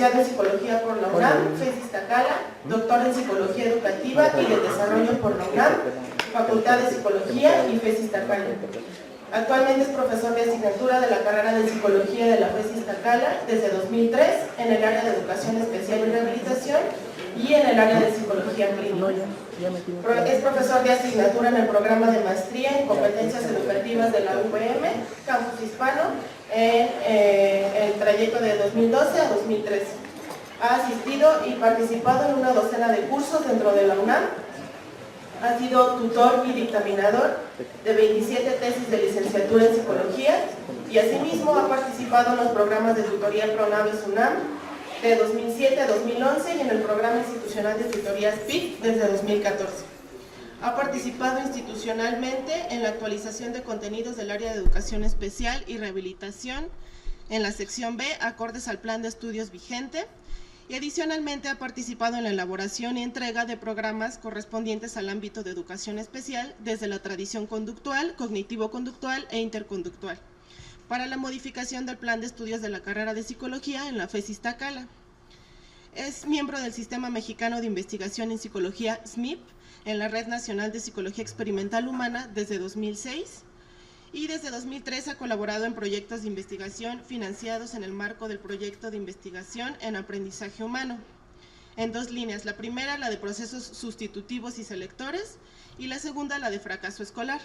licenciado en Psicología por la UNAM, FES Iztacala, doctor en Psicología Educativa y de Desarrollo por la UNAM, Facultad de Psicología y FES Iztacala. Actualmente es profesor de asignatura de la carrera de Psicología de la FES Iztacala desde 2003 en el área de Educación Especial y Rehabilitación y en el área de Psicología Clínica. Es profesor de asignatura en el programa de maestría en competencias educativas de la UVM, Campus Hispano, en el trayecto de 2012 a 2013. Ha asistido y participado en una docena de cursos dentro de la UNAM. Ha sido tutor y dictaminador de 27 tesis de licenciatura en Psicología y asimismo ha participado en los programas de tutoría PRONAVES UNAM de 2007 a 2011 y en el programa institucional de tutorías PIC desde 2014. Ha participado institucionalmente en la actualización de contenidos del área de Educación Especial y Rehabilitación en la sección B, acordes al plan de estudios vigente, y adicionalmente ha participado en la elaboración y entrega de programas correspondientes al ámbito de educación especial desde la tradición conductual, cognitivo-conductual e interconductual, para la modificación del plan de estudios de la carrera de Psicología en la FES Iztacala. Es miembro del Sistema Mexicano de Investigación en Psicología, SMIP, en la Red Nacional de Psicología Experimental Humana desde 2006, y desde 2003 ha colaborado en proyectos de investigación financiados en el marco del proyecto de investigación en aprendizaje humano, en dos líneas: la primera, la de procesos sustitutivos y selectores, y la segunda, la de fracaso escolar.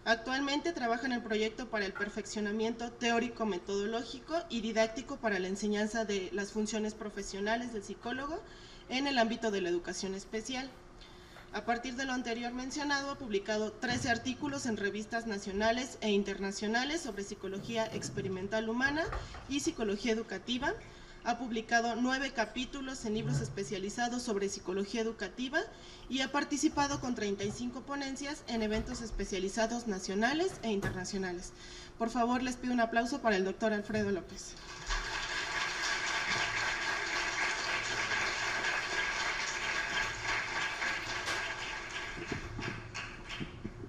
Actualmente trabaja en el proyecto para el perfeccionamiento teórico, metodológico y didáctico para la enseñanza de las funciones profesionales del psicólogo en el ámbito de la educación especial. A partir de lo anterior mencionado, ha publicado 13 artículos en revistas nacionales e internacionales sobre psicología experimental humana y psicología educativa. Ha publicado 9 capítulos en libros especializados sobre psicología educativa y ha participado con 35 ponencias en eventos especializados nacionales e internacionales. Por favor, les pido un aplauso para el doctor Alfredo López.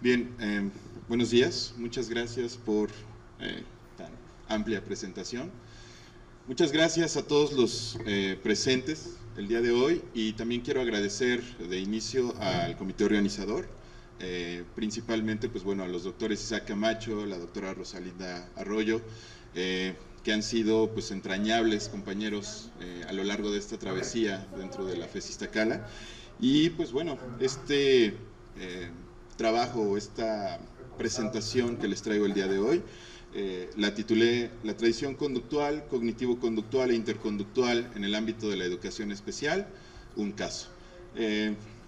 Bien, buenos días, muchas gracias por tan amplia presentación. Muchas gracias a todos los presentes el día de hoy, y también quiero agradecer de inicio al comité organizador, principalmente pues, bueno, a los doctores Isaac Camacho, la doctora Rosalinda Arroyo, que han sido pues, entrañables compañeros a lo largo de esta travesía dentro de la FES Iztacala. Y pues bueno, trabajo, esta presentación que les traigo el día de hoy, la titulé La tradición conductual, cognitivo-conductual e interconductual en el ámbito de la educación especial, un caso.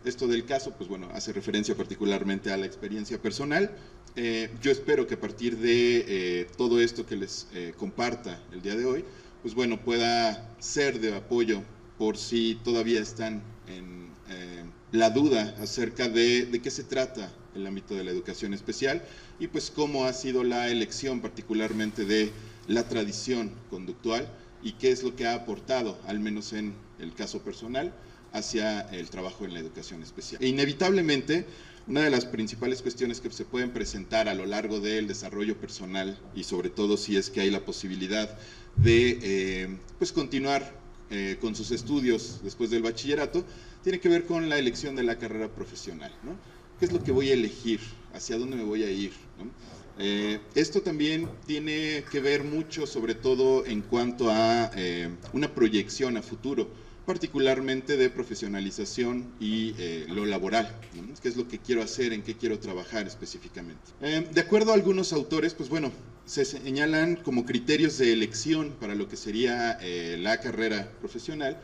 Esto del caso, pues bueno, hace referencia particularmente a la experiencia personal. Yo espero que a partir de todo esto que les comparta el día de hoy, pues bueno, pueda ser de apoyo por si todavía están en la duda acerca de qué se trata el ámbito de la educación especial y pues cómo ha sido la elección particularmente de la tradición conductual y qué es lo que ha aportado, al menos en el caso personal, hacia el trabajo en la educación especial. E inevitablemente, una de las principales cuestiones que se pueden presentar a lo largo del desarrollo personal y sobre todo si es que hay la posibilidad de pues continuar con sus estudios después del bachillerato, tiene que ver con la elección de la carrera profesional, ¿no? ¿Qué es lo que voy a elegir? ¿Hacia dónde me voy a ir? ¿No? Esto también tiene que ver mucho, sobre todo en cuanto a una proyección a futuro, particularmente de profesionalización y lo laboral, ¿no? ¿Qué es lo que quiero hacer? ¿En qué quiero trabajar específicamente? De acuerdo a algunos autores, pues bueno, se señalan como criterios de elección para lo que sería la carrera profesional.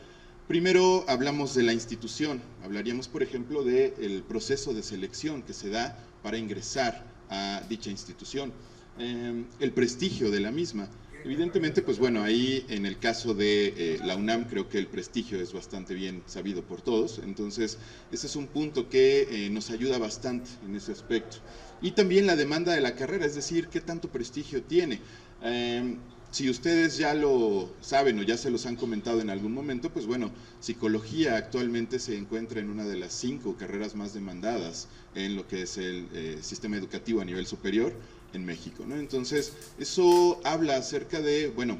Primero hablamos de la institución, hablaríamos por ejemplo del proceso de selección que se da para ingresar a dicha institución, el prestigio de la misma. Evidentemente, pues bueno, ahí en el caso de la UNAM creo que el prestigio es bastante bien sabido por todos, entonces ese es un punto que nos ayuda bastante en ese aspecto. Y también la demanda de la carrera, es decir, qué tanto prestigio tiene. Si ustedes ya lo saben o ya se los han comentado en algún momento, pues bueno, psicología actualmente se encuentra en una de las 5 carreras más demandadas en lo que es el sistema educativo a nivel superior en México, ¿no? Entonces, eso habla acerca de, bueno,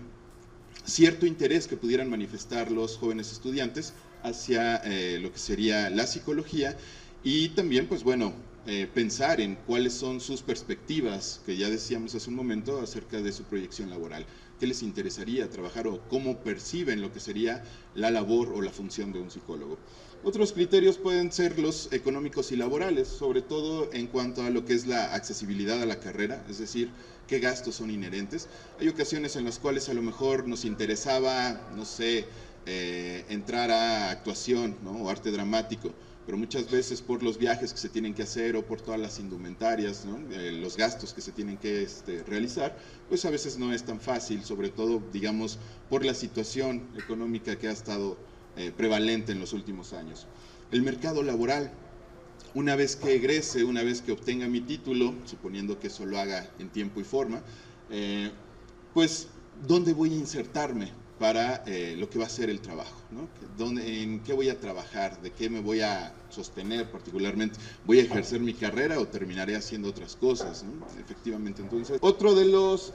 cierto interés que pudieran manifestar los jóvenes estudiantes hacia lo que sería la psicología y también, pues bueno, pensar en cuáles son sus perspectivas, que ya decíamos hace un momento, acerca de su proyección laboral. ¿Qué les interesaría trabajar o cómo perciben lo que sería la labor o la función de un psicólogo? Otros criterios pueden ser los económicos y laborales, sobre todo en cuanto a lo que es la accesibilidad a la carrera, es decir, qué gastos son inherentes. Hay ocasiones en las cuales a lo mejor nos interesaba, no sé, entrar a actuación, ¿no? O arte dramático, pero muchas veces por los viajes que se tienen que hacer o por todas las indumentarias, ¿no? Los gastos que se tienen que realizar, pues a veces no es tan fácil, sobre todo, digamos, por la situación económica que ha estado prevalente en los últimos años. El mercado laboral, una vez que egrese, una vez que obtenga mi título, suponiendo que eso lo haga en tiempo y forma, pues, ¿dónde voy a insertarme para lo que va a ser el trabajo, ¿no? ¿En qué voy a trabajar? ¿De qué me voy a sostener particularmente? ¿Voy a ejercer mi carrera o terminaré haciendo otras cosas, ¿no? Efectivamente, entonces, otro de los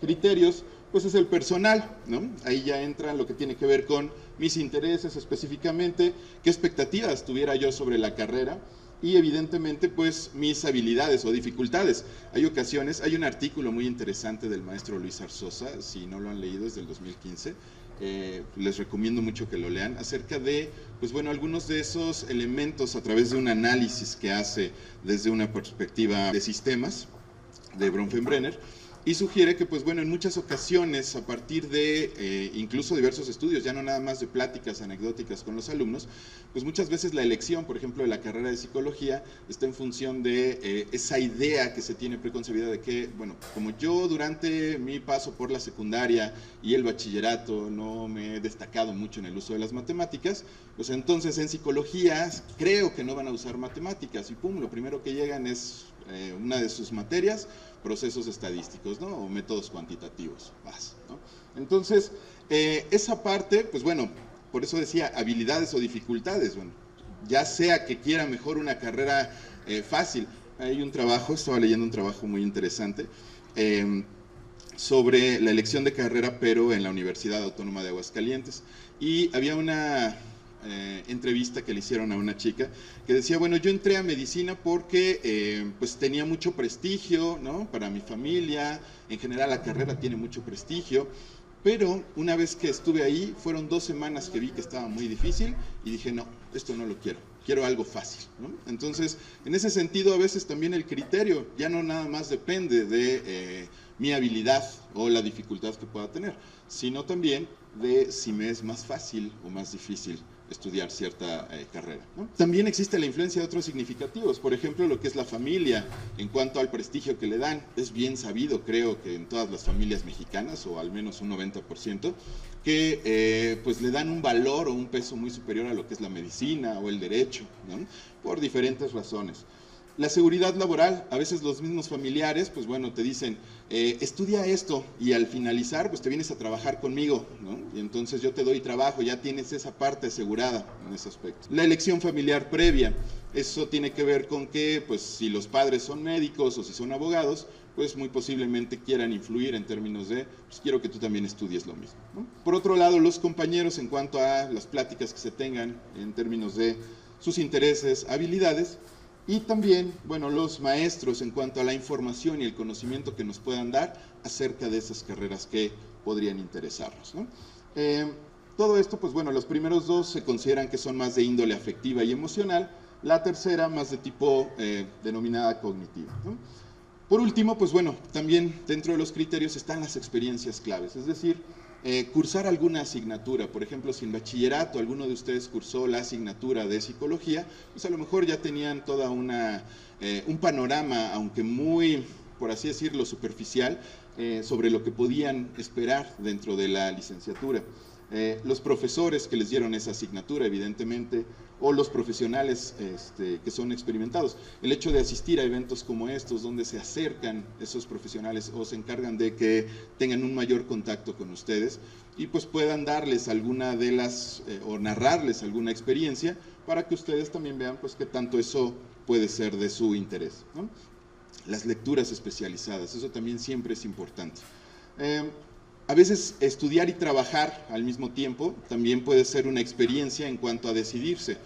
criterios, pues es el personal, ¿no? Ahí ya entra lo que tiene que ver con mis intereses específicamente, qué expectativas tuviera yo sobre la carrera y evidentemente pues mis habilidades o dificultades. Hay ocasiones, hay un artículo muy interesante del maestro Luis Arzosa, si no lo han leído es del 2015, les recomiendo mucho que lo lean, acerca de, pues bueno, algunos de esos elementos a través de un análisis que hace desde una perspectiva de sistemas, de Bronfenbrenner, y sugiere que, pues bueno, en muchas ocasiones, a partir de incluso diversos estudios, ya no nada más de pláticas anecdóticas con los alumnos, pues muchas veces la elección, por ejemplo, de la carrera de psicología, está en función de esa idea que se tiene preconcebida de que, bueno, como yo durante mi paso por la secundaria y el bachillerato no me he destacado mucho en el uso de las matemáticas, pues entonces en psicología creo que no van a usar matemáticas y pum, lo primero que llegan es una de sus materias, procesos estadísticos, ¿no? O métodos cuantitativos, más, ¿no? Entonces, esa parte, pues bueno, por eso decía habilidades o dificultades, bueno, ya sea que quiera mejor una carrera fácil. Hay un trabajo, estaba leyendo un trabajo muy interesante sobre la elección de carrera, pero en la Universidad Autónoma de Aguascalientes, y había una entrevista que le hicieron a una chica que decía, bueno, yo entré a medicina porque pues tenía mucho prestigio, ¿no? Para mi familia, en general la carrera tiene mucho prestigio, pero una vez que estuve ahí, fueron 2 semanas que vi que estaba muy difícil y dije, no, esto no lo quiero, quiero algo fácil, ¿no? Entonces, en ese sentido, a veces también el criterio ya no nada más depende de mi habilidad o la dificultad que pueda tener, sino también de si me es más fácil o más difícil estudiar cierta carrera, ¿no? También existe la influencia de otros significativos, por ejemplo, lo que es la familia, en cuanto al prestigio que le dan. Es bien sabido, creo que en todas las familias mexicanas, o al menos un 90%, que pues le dan un valor o un peso muy superior a lo que es la medicina o el derecho, ¿no? Por diferentes razones. La seguridad laboral, a veces los mismos familiares, pues bueno, te dicen, estudia esto y al finalizar, pues te vienes a trabajar conmigo, ¿no? Y entonces yo te doy trabajo, ya tienes esa parte asegurada en ese aspecto. La elección familiar previa, eso tiene que ver con que, pues si los padres son médicos o si son abogados, pues muy posiblemente quieran influir en términos de, pues quiero que tú también estudies lo mismo, ¿no? Por otro lado, los compañeros en cuanto a las pláticas que se tengan en términos de sus intereses, habilidades, y también, bueno, los maestros en cuanto a la información y el conocimiento que nos puedan dar acerca de esas carreras que podrían interesarnos, ¿no? Todo esto, pues bueno, los primeros 2 se consideran que son más de índole afectiva y emocional, la tercera más de tipo denominada cognitiva, ¿no? Por último, pues bueno, también dentro de los criterios están las experiencias claves, es decir, cursar alguna asignatura. Por ejemplo, si en bachillerato alguno de ustedes cursó la asignatura de psicología, pues a lo mejor ya tenían toda un panorama, aunque muy, por así decirlo, superficial, sobre lo que podían esperar dentro de la licenciatura. Los profesores que les dieron esa asignatura, evidentemente, o los profesionales que son experimentados. El hecho de asistir a eventos como estos, donde se acercan esos profesionales o se encargan de que tengan un mayor contacto con ustedes y pues puedan darles alguna de las, o narrarles alguna experiencia para que ustedes también vean pues qué tanto eso puede ser de su interés, ¿no? Las lecturas especializadas, eso también siempre es importante. A veces estudiar y trabajar al mismo tiempo también puede ser una experiencia en cuanto a decidirse.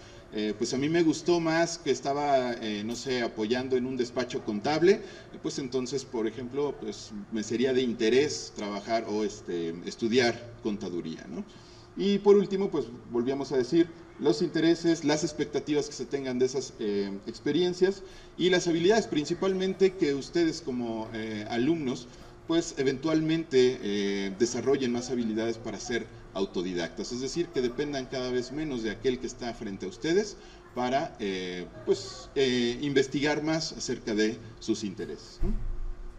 Pues a mí me gustó más que estaba, no sé, apoyando en un despacho contable, pues entonces, por ejemplo, pues me sería de interés trabajar o estudiar contaduría, ¿no? Y por último, pues volvíamos a decir, los intereses, las expectativas que se tengan de esas experiencias y las habilidades, principalmente que ustedes como alumnos, pues eventualmente desarrollen más habilidades para ser autodidactas, es decir, que dependan cada vez menos de aquel que está frente a ustedes para investigar más acerca de sus intereses, ¿no?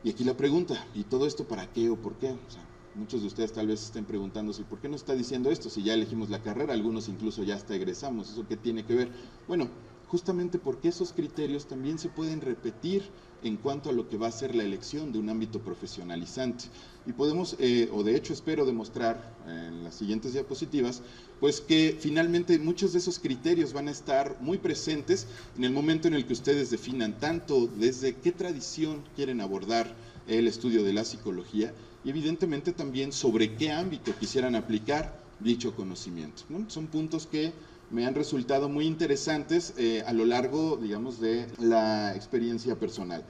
Y aquí la pregunta, ¿y todo esto para qué o por qué? O sea, muchos de ustedes tal vez estén preguntándose, ¿por qué no está diciendo esto? Si ya elegimos la carrera, algunos incluso ya hasta egresamos, ¿eso qué tiene que ver? Bueno, justamente porque esos criterios también se pueden repetir en cuanto a lo que va a ser la elección de un ámbito profesionalizante. Y podemos, o de hecho espero demostrar en las siguientes diapositivas, pues que finalmente muchos de esos criterios van a estar muy presentes en el momento en el que ustedes definan tanto desde qué tradición quieren abordar el estudio de la psicología y evidentemente también sobre qué ámbito quisieran aplicar dicho conocimiento, ¿no? Son puntos que me han resultado muy interesantes a lo largo, digamos, de la experiencia personal.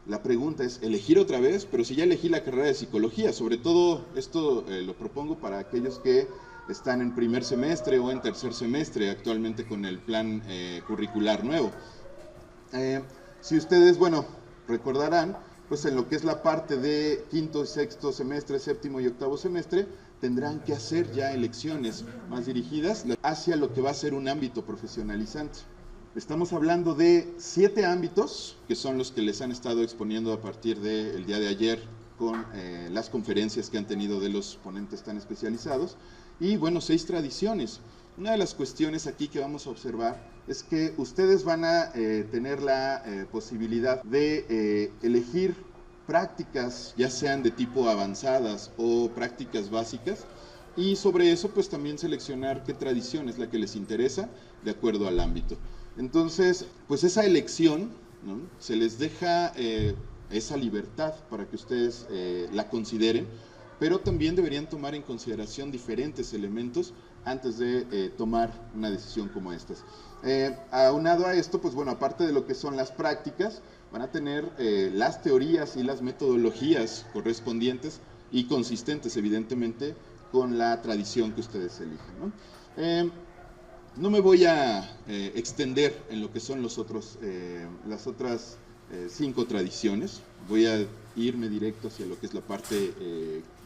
La pregunta es, ¿elegir otra vez? Pero si ya elegí la carrera de psicología, sobre todo esto lo propongo para aquellos que están en primer semestre o en tercer semestre actualmente con el plan curricular nuevo. Si ustedes, bueno, recordarán, pues en lo que es la parte de quinto, sexto semestre, séptimo y octavo semestre, tendrán que hacer ya elecciones más dirigidas hacia lo que va a ser un ámbito profesionalizante. Estamos hablando de 7 ámbitos, que son los que les han estado exponiendo a partir del día de ayer con las conferencias que han tenido de los ponentes tan especializados, y bueno, 6 tradiciones. Una de las cuestiones aquí que vamos a observar es que ustedes van a tener la posibilidad de elegir prácticas, ya sean de tipo avanzadas o prácticas básicas, y sobre eso pues también seleccionar qué tradición es la que les interesa de acuerdo al ámbito. Entonces, pues esa elección, ¿no?, se les deja esa libertad para que ustedes la consideren, pero también deberían tomar en consideración diferentes elementos antes de tomar una decisión como estas. Aunado a esto, pues bueno, aparte de lo que son las prácticas, van a tener las teorías y las metodologías correspondientes y consistentes, evidentemente, con la tradición que ustedes elijan, ¿no? No me voy a extender en lo que son las otras 5 tradiciones, voy a irme directo hacia lo que es la parte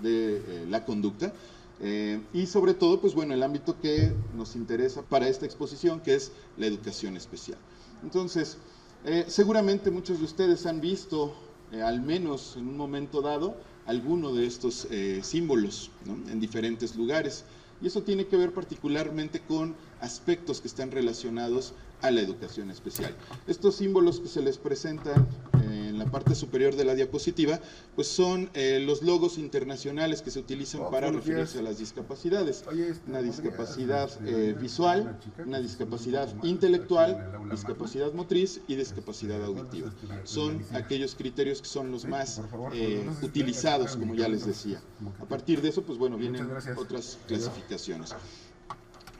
de la conducta y sobre todo, pues bueno, el ámbito que nos interesa para esta exposición, que es la educación especial. Entonces, seguramente muchos de ustedes han visto, al menos en un momento dado, alguno de estos símbolos, ¿no?, en diferentes lugares. Y eso tiene que ver particularmente con aspectos que están relacionados a la educación especial. Estos símbolos que se les presentan en la parte superior de la diapositiva, pues son los logos internacionales que se utilizan para referirse a las discapacidades. Una discapacidad visual, una discapacidad intelectual, discapacidad motriz y discapacidad auditiva. Son aquellos criterios que son los más utilizados, como ya les decía. A partir de eso, pues bueno, vienen otras clasificaciones.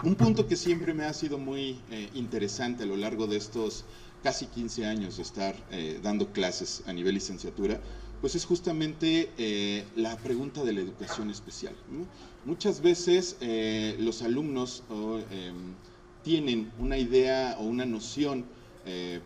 Un punto que siempre me ha sido muy interesante a lo largo de estos casi 15 años de estar dando clases a nivel licenciatura, pues es justamente la pregunta de la educación especial, ¿no? Muchas veces los alumnos tienen una idea o una noción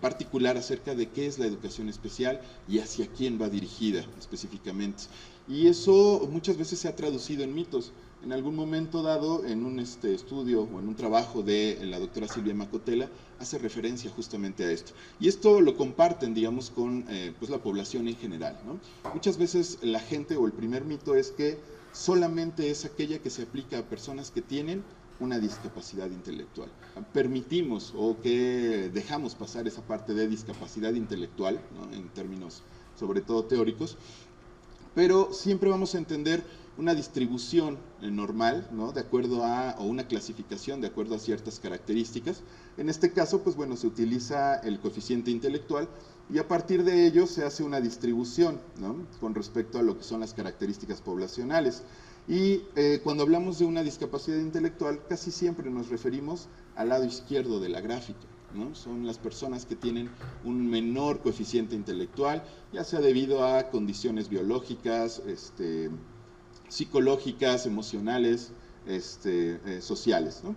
particular acerca de qué es la educación especial y hacia quién va dirigida específicamente. Y eso muchas veces se ha traducido en mitos. En algún momento dado, en un estudio o en un trabajo de la doctora Silvia Macotela, hace referencia justamente a esto. Y esto lo comparten, digamos, con pues la población en general, ¿no? Muchas veces la gente o el primer mito es que solamente es aquella que se aplica a personas que tienen una discapacidad intelectual. Permitimos o que dejamos pasar esa parte de discapacidad intelectual, ¿no?, en términos sobre todo teóricos, pero siempre vamos a entender una distribución normal, ¿no? De acuerdo a, o una clasificación de acuerdo a ciertas características. En este caso, pues bueno, se utiliza el coeficiente intelectual y a partir de ello se hace una distribución, ¿no? Con respecto a lo que son las características poblacionales. Y cuando hablamos de una discapacidad intelectual, casi siempre nos referimos al lado izquierdo de la gráfica, ¿no? Son las personas que tienen un menor coeficiente intelectual, ya sea debido a condiciones biológicas, psicológicas, emocionales, sociales, ¿no?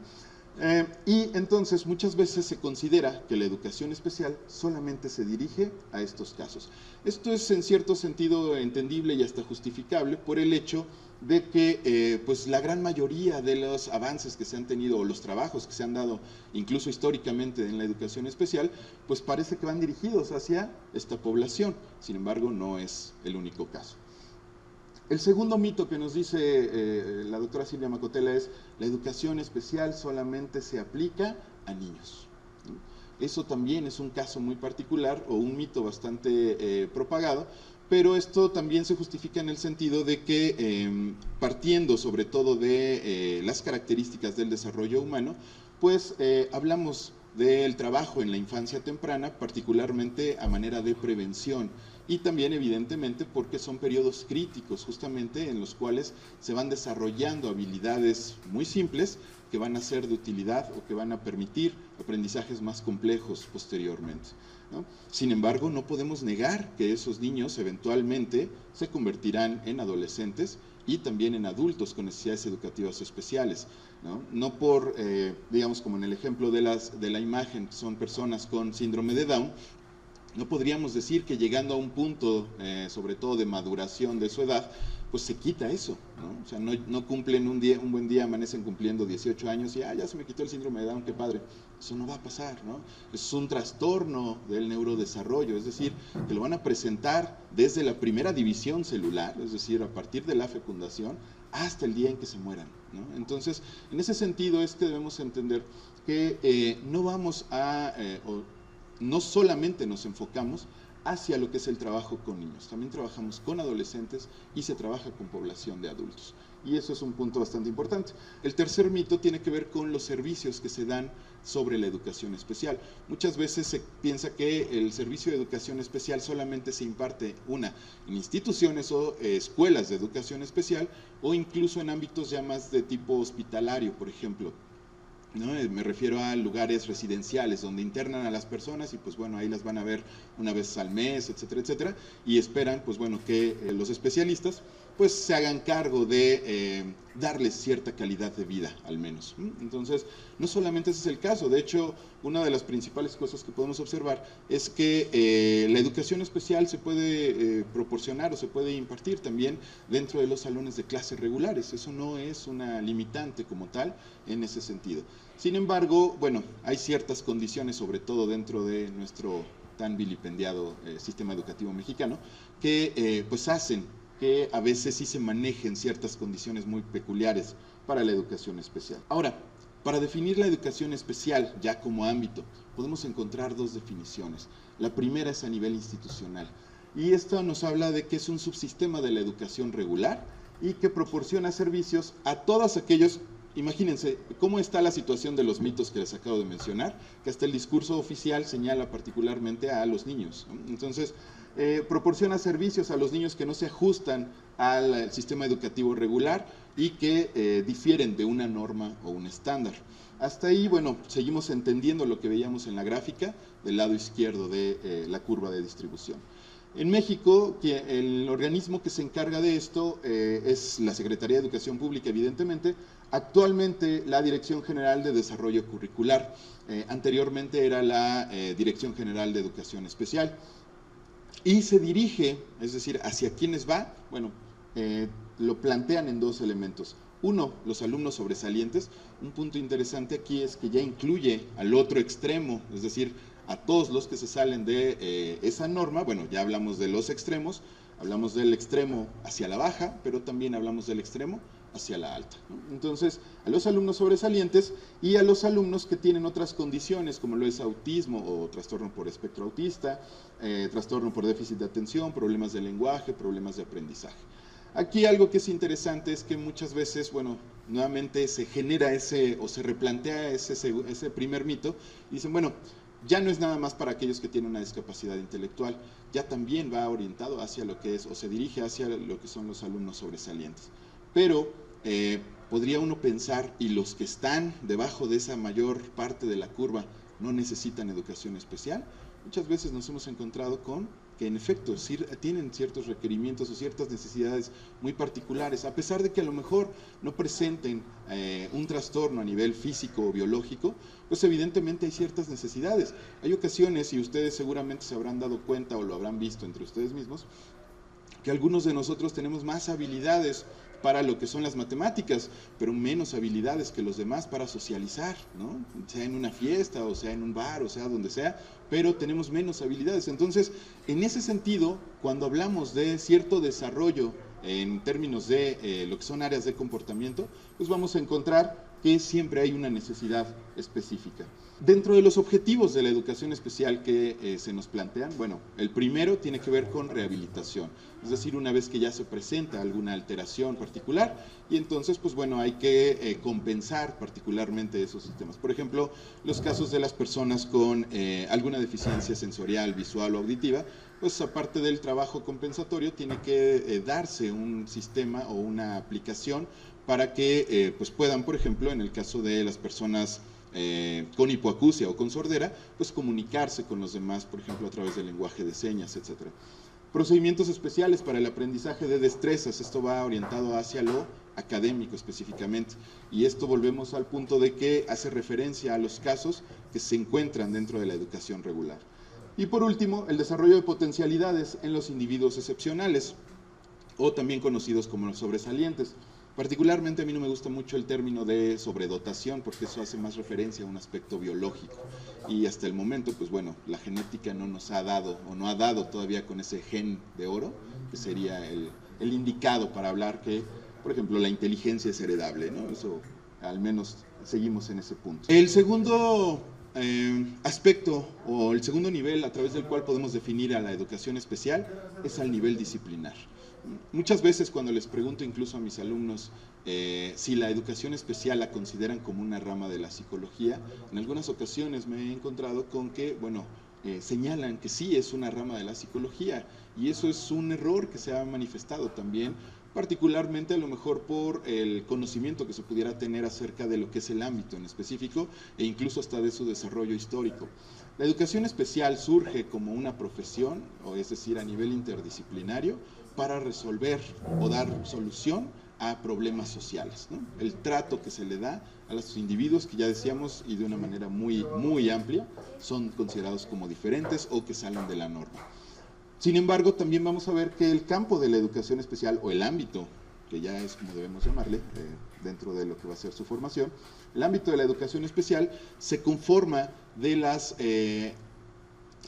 Y entonces muchas veces se considera que la educación especial solamente se dirige a estos casos. Esto es en cierto sentido entendible y hasta justificable por el hecho de que pues la gran mayoría de los avances que se han tenido o los trabajos que se han dado incluso históricamente en la educación especial, pues parece que van dirigidos hacia esta población. Sin embargo, no es el único caso. El segundo mito que nos dice la doctora Silvia Macotela es: la educación especial solamente se aplica a niños, ¿no? Eso también es un caso muy particular o un mito bastante propagado, pero esto también se justifica en el sentido de que partiendo sobre todo de las características del desarrollo humano, pues hablamos del trabajo en la infancia temprana, particularmente a manera de prevención, y también evidentemente porque son periodos críticos justamente en los cuales se van desarrollando habilidades muy simples que van a ser de utilidad o que van a permitir aprendizajes más complejos posteriormente, ¿no? Sin embargo, no podemos negar que esos niños eventualmente se convertirán en adolescentes y también en adultos con necesidades educativas especiales, ¿no? No por, digamos, como en el ejemplo de la imagen, son personas con síndrome de Down, no podríamos decir que llegando a un punto, sobre todo de maduración de su edad, pues se quita eso, ¿no? O sea, no cumplen un buen día, amanecen cumpliendo 18 años y ya se me quitó el síndrome de Down, qué padre. Eso no va a pasar, ¿no? Es un trastorno del neurodesarrollo, es decir, que lo van a presentar desde la primera división celular, es decir, a partir de la fecundación, hasta el día en que se mueran, ¿no? Entonces, en ese sentido es que debemos entender que no vamos a, no solamente nos enfocamos hacia lo que es el trabajo con niños, también trabajamos con adolescentes y se trabaja con población de adultos. Y eso es un punto bastante importante. El tercer mito tiene que ver con los servicios que se dan sobre la educación especial. Muchas veces se piensa que el servicio de educación especial solamente se imparte en instituciones o escuelas de educación especial o incluso en ámbitos ya más de tipo hospitalario, por ejemplo, ¿no? Me refiero a lugares residenciales donde internan a las personas y pues bueno, ahí las van a ver una vez al mes, etcétera, etcétera, y esperan pues bueno que los especialistas pues se hagan cargo de darles cierta calidad de vida al menos. Entonces, no solamente ese es el caso, de hecho, una de las principales cosas que podemos observar es que la educación especial se puede proporcionar o se puede impartir también dentro de los salones de clases regulares, eso no es una limitante como tal en ese sentido. Sin embargo, bueno, hay ciertas condiciones, sobre todo dentro de nuestro tan vilipendiado sistema educativo mexicano, que pues hacen que a veces sí se manejen ciertas condiciones muy peculiares para la educación especial. Ahora, para definir la educación especial ya como ámbito, podemos encontrar dos definiciones. La primera es a nivel institucional, y esto nos habla de que es un subsistema de la educación regular y que proporciona servicios a todos aquellos. Imagínense cómo está la situación de los mitos que les acabo de mencionar, que hasta el discurso oficial señala particularmente a los niños, ¿no? Entonces, proporciona servicios a los niños que no se ajustan al sistema educativo regular y que difieren de una norma o un estándar. Hasta ahí, bueno, seguimos entendiendo lo que veíamos en la gráfica del lado izquierdo de la curva de distribución. En México, el organismo que se encarga de esto es la Secretaría de Educación Pública, evidentemente. Actualmente la Dirección General de Desarrollo Curricular, anteriormente era la Dirección General de Educación Especial. Y se dirige, es decir, ¿hacia quiénes va? Bueno, lo plantean en dos elementos. Uno, los alumnos sobresalientes. Un punto interesante aquí es que ya incluye al otro extremo, es decir, a todos los que se salen de esa norma. Bueno, ya hablamos de los extremos, hablamos del extremo hacia la baja, pero también hablamos del extremo hacia la alta, ¿no? Entonces, a los alumnos sobresalientes y a los alumnos que tienen otras condiciones, como lo es autismo o trastorno por espectro autista, trastorno por déficit de atención, problemas de lenguaje, problemas de aprendizaje. Aquí algo que es interesante es que muchas veces, bueno, nuevamente se genera ese, o se replantea ese primer mito, y dicen, bueno, ya no es nada más para aquellos que tienen una discapacidad intelectual, ya también va orientado hacia lo que es, o se dirige hacia lo que son los alumnos sobresalientes. Pero podría uno pensar, y los que están debajo de esa mayor parte de la curva no necesitan educación especial. Muchas veces nos hemos encontrado con que en efecto tienen ciertos requerimientos o ciertas necesidades muy particulares, a pesar de que a lo mejor no presenten un trastorno a nivel físico o biológico, pues evidentemente hay ciertas necesidades. Hay ocasiones, y ustedes seguramente se habrán dado cuenta o lo habrán visto entre ustedes mismos, que algunos de nosotros tenemos más habilidades para lo que son las matemáticas, pero menos habilidades que los demás para socializar, ¿no? Sea en una fiesta, o sea en un bar, o sea donde sea, pero tenemos menos habilidades. Entonces, en ese sentido, cuando hablamos de cierto desarrollo en términos de lo que son áreas de comportamiento, pues vamos a encontrar que siempre hay una necesidad específica. Dentro de los objetivos de la educación especial que se nos plantean, bueno, el primero tiene que ver con rehabilitación, es decir, una vez que ya se presenta alguna alteración particular, y entonces, pues bueno, hay que compensar particularmente esos sistemas. Por ejemplo, los casos de las personas con alguna deficiencia sensorial, visual o auditiva, pues aparte del trabajo compensatorio, tiene que darse un sistema o una aplicación para que pues puedan, por ejemplo, en el caso de las personas con hipoacusia o con sordera, pues comunicarse con los demás, por ejemplo, a través del lenguaje de señas, etc. Procedimientos especiales para el aprendizaje de destrezas, esto va orientado hacia lo académico específicamente, y esto volvemos al punto de que hace referencia a los casos que se encuentran dentro de la educación regular. Y por último, el desarrollo de potencialidades en los individuos excepcionales, o también conocidos como los sobresalientes. Particularmente a mí no me gusta mucho el término de sobredotación, porque eso hace más referencia a un aspecto biológico, y hasta el momento, pues bueno, la genética no nos ha dado, o no ha dado todavía con ese gen de oro, que sería el indicado para hablar que, por ejemplo, la inteligencia es heredable, ¿no? Eso, al menos, seguimos en ese punto. El segundo aspecto, o el segundo nivel a través del cual podemos definir a la educación especial, es al nivel disciplinar. Muchas veces cuando les pregunto incluso a mis alumnos si la educación especial la consideran como una rama de la psicología, en algunas ocasiones me he encontrado con que, bueno, señalan que sí es una rama de la psicología, y eso es un error que se ha manifestado también, particularmente a lo mejor por el conocimiento que se pudiera tener acerca de lo que es el ámbito en específico, e incluso hasta de su desarrollo histórico. La educación especial surge como una profesión, o es decir, a nivel interdisciplinario, para resolver o dar solución a problemas sociales, ¿no? El trato que se le da a los individuos que ya decíamos, y de una manera muy amplia, son considerados como diferentes o que salen de la norma. Sin embargo, también vamos a ver que el campo de la educación especial, o el ámbito, que ya es como debemos llamarle, dentro de lo que va a ser su formación, el ámbito de la educación especial se conforma de las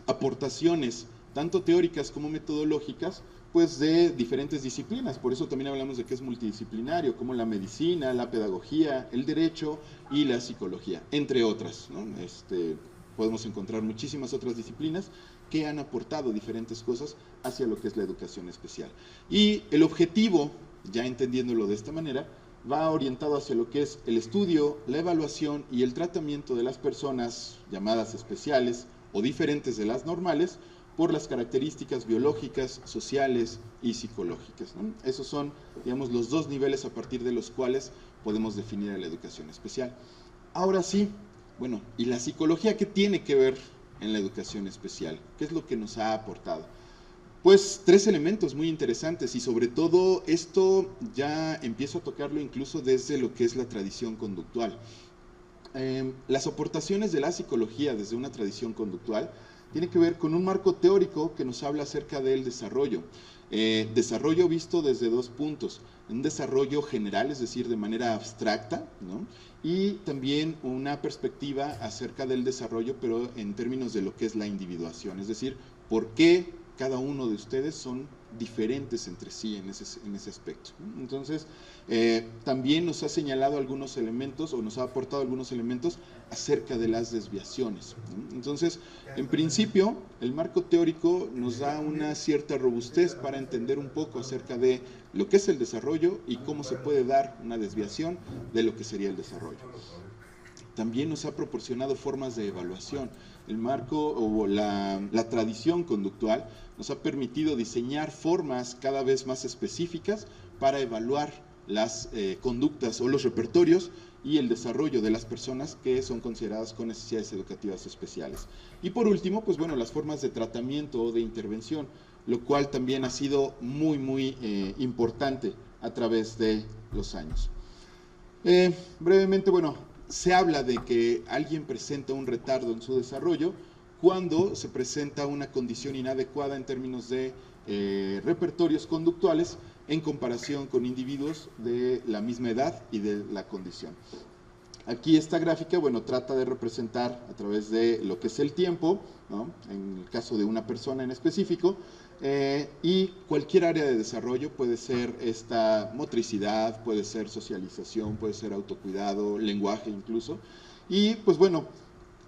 aportaciones, tanto teóricas como metodológicas, pues de diferentes disciplinas. Por eso también hablamos de que es multidisciplinario, como la medicina, la pedagogía, el derecho y la psicología, entre otras, ¿no? Podemos encontrar muchísimas otras disciplinas que han aportado diferentes cosas hacia lo que es la educación especial. Y el objetivo, ya entendiéndolo de esta manera, va orientado hacia lo que es el estudio, la evaluación y el tratamiento de las personas llamadas especiales o diferentes de las normales, por las características biológicas, sociales y psicológicas, ¿no? Esos son, digamos, los dos niveles a partir de los cuales podemos definir a la educación especial. Ahora sí, bueno, ¿y la psicología qué tiene que ver en la educación especial? ¿Qué es lo que nos ha aportado? Pues tres elementos muy interesantes, y sobre todo esto ya empiezo a tocarlo incluso desde lo que es la tradición conductual. Las aportaciones de la psicología desde una tradición conductual tiene que ver con un marco teórico que nos habla acerca del desarrollo. Desarrollo visto desde dos puntos: un desarrollo general, es decir, de manera abstracta, ¿no? Y también una perspectiva acerca del desarrollo, pero en términos de lo que es la individuación, es decir, por qué cada uno de ustedes son diferentes entre sí en ese aspecto. Entonces, también nos ha señalado algunos elementos o nos ha aportado algunos elementos acerca de las desviaciones. Entonces, en principio, el marco teórico nos da una cierta robustez para entender un poco acerca de lo que es el desarrollo y cómo se puede dar una desviación de lo que sería el desarrollo. También nos ha proporcionado formas de evaluación. El marco o la tradición conductual nos ha permitido diseñar formas cada vez más específicas para evaluar las conductas o los repertorios y el desarrollo de las personas que son consideradas con necesidades educativas especiales. Y por último, pues bueno, las formas de tratamiento o de intervención, lo cual también ha sido muy importante a través de los años. Brevemente, bueno, se habla de que alguien presenta un retardo en su desarrollo cuando se presenta una condición inadecuada en términos de repertorios conductuales en comparación con individuos de la misma edad y de la condición. Aquí esta gráfica, bueno, trata de representar a través de lo que es el tiempo, ¿no?, en el caso de una persona en específico, y cualquier área de desarrollo, puede ser esta motricidad, puede ser socialización, puede ser autocuidado, lenguaje incluso, y pues bueno,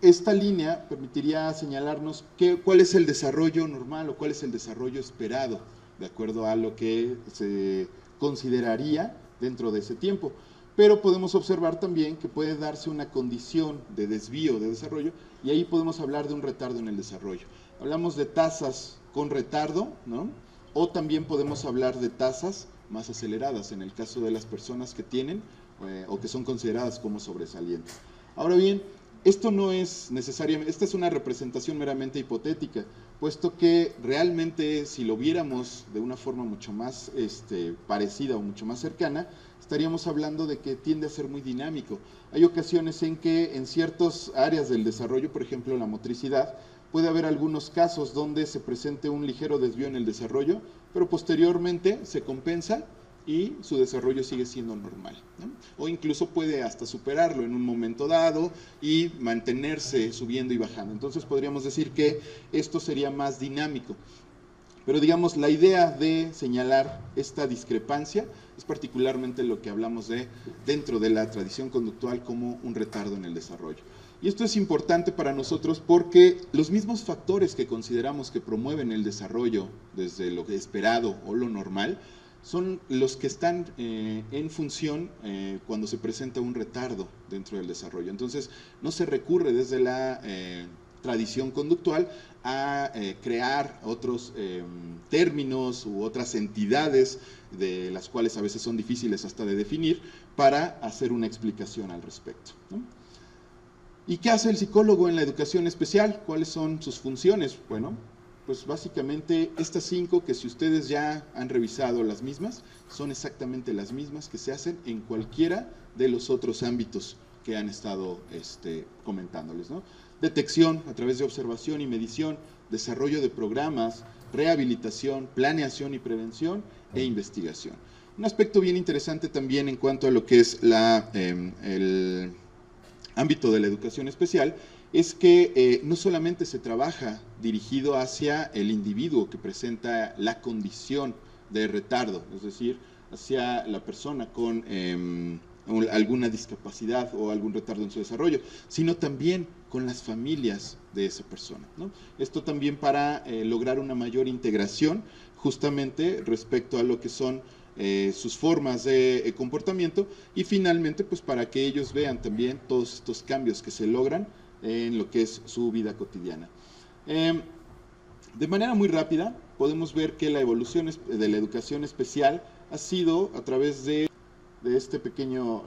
esta línea permitiría señalarnos cuál es el desarrollo normal o cuál es el desarrollo esperado, de acuerdo a lo que se consideraría dentro de ese tiempo. Pero podemos observar también que puede darse una condición de desvío de desarrollo y ahí podemos hablar de un retardo en el desarrollo. Hablamos de tasas con retardo, ¿no?, o también podemos hablar de tasas más aceleradas en el caso de las personas que tienen o que son consideradas como sobresalientes. Ahora bien, esto no es necesariamente, esta es una representación meramente hipotética, puesto que realmente si lo viéramos de una forma mucho más parecida o mucho más cercana, estaríamos hablando de que tiende a ser muy dinámico. Hay ocasiones en que en ciertas áreas del desarrollo, por ejemplo la motricidad, puede haber algunos casos donde se presente un ligero desvío en el desarrollo, pero posteriormente se compensa y su desarrollo sigue siendo normal, ¿no? O incluso puede hasta superarlo en un momento dado y mantenerse subiendo y bajando. Entonces podríamos decir que esto sería más dinámico. Pero digamos, la idea de señalar esta discrepancia es particularmente lo que hablamos de dentro de la tradición conductual como un retardo en el desarrollo. Y esto es importante para nosotros porque los mismos factores que consideramos que promueven el desarrollo desde lo esperado o lo normal son los que están en función cuando se presenta un retardo dentro del desarrollo. Entonces, no se recurre desde la tradición conductual a crear otros términos u otras entidades de las cuales a veces son difíciles hasta de definir para hacer una explicación al respecto, ¿no? ¿Y qué hace el psicólogo en la educación especial? ¿Cuáles son sus funciones? Bueno, pues básicamente estas 5 que si ustedes ya han revisado las mismas, son exactamente las mismas que se hacen en cualquiera de los otros ámbitos que han estado comentándoles, ¿no? Detección a través de observación y medición, desarrollo de programas, rehabilitación, planeación y prevención e investigación. Un aspecto bien interesante también en cuanto a lo que es el ámbito de la educación especial es que no solamente se trabaja dirigido hacia el individuo que presenta la condición de retardo, es decir, hacia la persona con alguna discapacidad o algún retardo en su desarrollo, sino también con las familias de esa persona, ¿no? Esto también para lograr una mayor integración justamente respecto a lo que son sus formas de comportamiento y finalmente pues para que ellos vean también todos estos cambios que se logran en lo que es su vida cotidiana. De manera muy rápida podemos ver que la evolución de la educación especial ha sido a través de este pequeño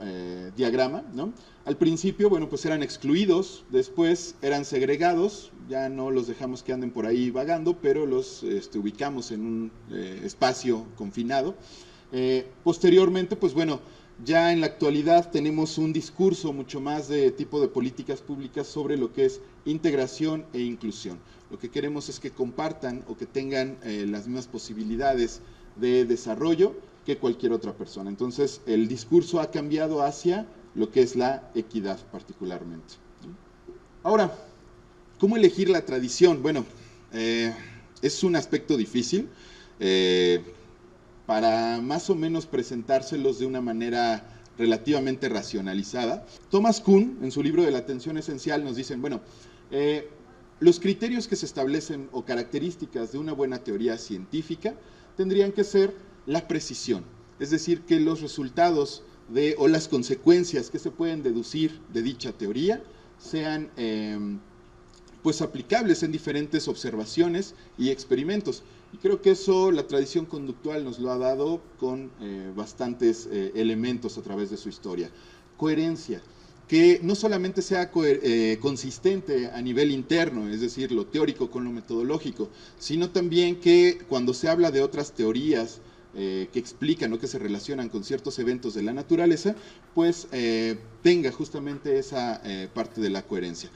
diagrama, ¿no? Al principio, bueno, pues eran excluidos, después eran segregados, ya no los dejamos que anden por ahí vagando, pero los ubicamos en un espacio confinado. Posteriormente, pues bueno, ya en la actualidad tenemos un discurso mucho más de tipo de políticas públicas sobre lo que es integración e inclusión. Lo que queremos es que compartan o que tengan las mismas posibilidades de desarrollo que cualquier otra persona. Entonces, el discurso ha cambiado hacia lo que es la equidad particularmente. Ahora, ¿cómo elegir la tradición? Bueno, Es un aspecto difícil para más o menos presentárselos de una manera relativamente racionalizada. Thomas Kuhn, en su libro de la atención esencial, nos dicen, bueno, los criterios que se establecen o características de una buena teoría científica tendrían que ser la precisión, es decir, que los resultados o las consecuencias que se pueden deducir de dicha teoría sean pues aplicables en diferentes observaciones y experimentos. Y creo que eso la tradición conductual nos lo ha dado con bastantes elementos a través de su historia. Coherencia, que no solamente sea consistente a nivel interno, es decir, lo teórico con lo metodológico, sino también que cuando se habla de otras teorías que explican o que se relacionan con ciertos eventos de la naturaleza, pues tenga justamente esa parte de la coherencia.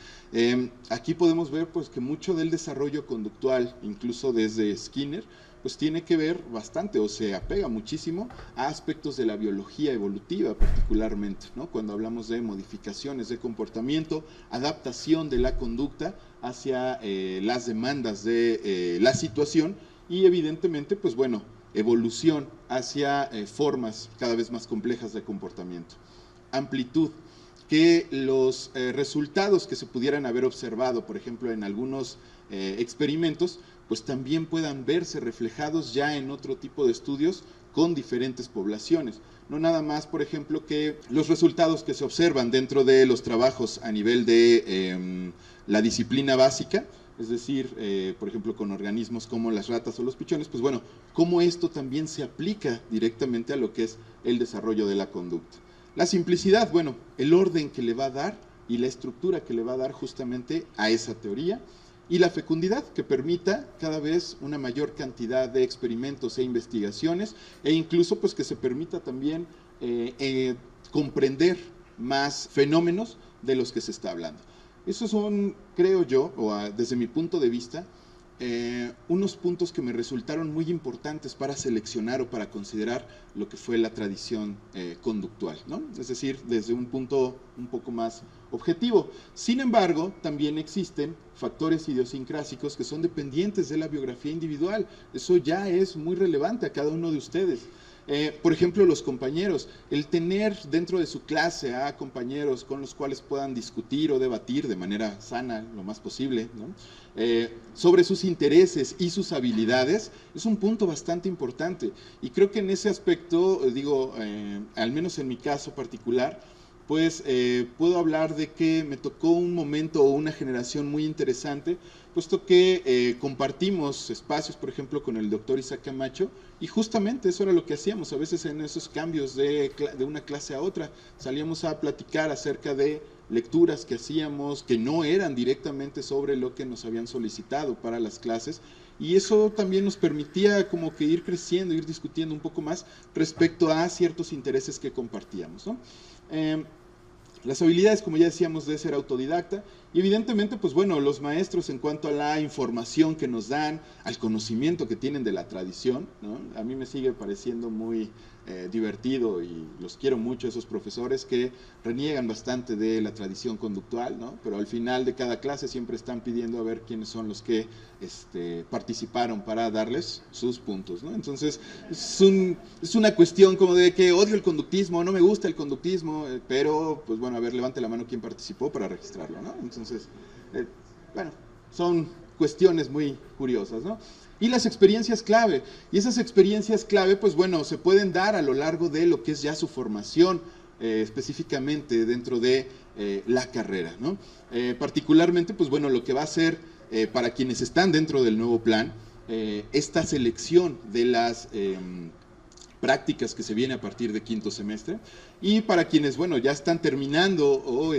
Aquí podemos ver pues que mucho del desarrollo conductual, incluso desde Skinner, pues tiene que ver bastante o se apega muchísimo a aspectos de la biología evolutiva particularmente, ¿no? Cuando hablamos de modificaciones de comportamiento, adaptación de la conducta hacia las demandas de la situación y evidentemente pues bueno, evolución hacia formas cada vez más complejas de comportamiento. Amplitud, que los resultados que se pudieran haber observado, por ejemplo, en algunos experimentos, pues también puedan verse reflejados ya en otro tipo de estudios con diferentes poblaciones. No nada más, por ejemplo, que los resultados que se observan dentro de los trabajos a nivel de la disciplina básica, es decir, por ejemplo, con organismos como las ratas o los pichones, pues bueno, cómo esto también se aplica directamente a lo que es el desarrollo de la conducta. La simplicidad, bueno, el orden que le va a dar y la estructura que le va a dar justamente a esa teoría, y la fecundidad, que permita cada vez una mayor cantidad de experimentos e investigaciones, e incluso pues que se permita también comprender más fenómenos de los que se está hablando. Esos son, creo yo, o desde mi punto de vista, unos puntos que me resultaron muy importantes para seleccionar o para considerar lo que fue la tradición conductual, ¿no? Es decir, desde un punto un poco más objetivo. Sin embargo, también existen factores idiosincrásicos que son dependientes de la biografía individual. Eso ya es muy relevante a cada uno de ustedes. Por ejemplo, los compañeros, el tener dentro de su clase a compañeros con los cuales puedan discutir o debatir de manera sana, lo más posible, ¿no? Sobre sus intereses y sus habilidades, es un punto bastante importante. Y creo que en ese aspecto, digo, al menos en mi caso particular, pues puedo hablar de que me tocó un momento o una generación muy interesante, puesto que compartimos espacios, por ejemplo, con el doctor Isaac Camacho, y justamente eso era lo que hacíamos, a veces en esos cambios de una clase a otra, salíamos a platicar acerca de lecturas que hacíamos, que no eran directamente sobre lo que nos habían solicitado para las clases, y eso también nos permitía como que ir creciendo, ir discutiendo un poco más respecto a ciertos intereses que compartíamos, ¿no? Las habilidades, como ya decíamos, de ser autodidacta, y evidentemente, pues bueno, los maestros en cuanto a la información que nos dan, al conocimiento que tienen de la tradición, ¿no? A mí me sigue pareciendo muy divertido y los quiero mucho esos profesores que reniegan bastante de la tradición conductual, ¿no? Pero al final de cada clase siempre están pidiendo a ver quiénes son los que participaron para darles sus puntos, ¿no? Entonces es una cuestión como de que odio el conductismo, no me gusta el conductismo, pero pues bueno, a ver, levante la mano quien participó para registrarlo, ¿no? Entonces, bueno, son cuestiones muy curiosas, ¿no? Y las experiencias clave, y esas experiencias clave, pues bueno, se pueden dar a lo largo de lo que es ya su formación, específicamente dentro de la carrera, ¿no? Particularmente, pues bueno, lo que va a ser para quienes están dentro del nuevo plan, esta selección de las prácticas que se viene a partir de quinto semestre, y para quienes, bueno, ya están terminando o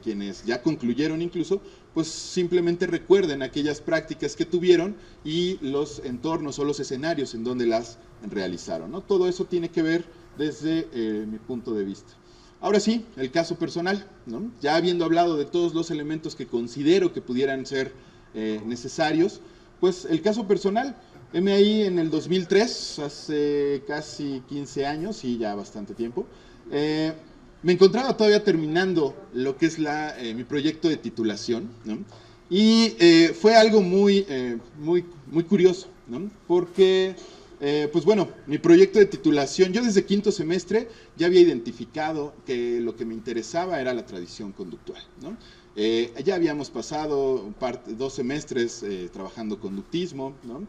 quienes ya concluyeron incluso, pues simplemente recuerden aquellas prácticas que tuvieron y los entornos o los escenarios en donde las realizaron, ¿no? Todo eso tiene que ver desde mi punto de vista. Ahora sí, el caso personal, ¿no? Ya habiendo hablado de todos los elementos que considero que pudieran ser necesarios, pues el caso personal, heme ahí en el 2003, hace casi 15 años y ya bastante tiempo, me encontraba todavía terminando lo que es mi proyecto de titulación, ¿no? Y fue algo muy curioso, ¿no? Porque, pues bueno, mi proyecto de titulación, yo desde quinto semestre ya había identificado que lo que me interesaba era la tradición conductual, ¿no? Ya habíamos pasado 2 semestres trabajando conductismo, ¿no?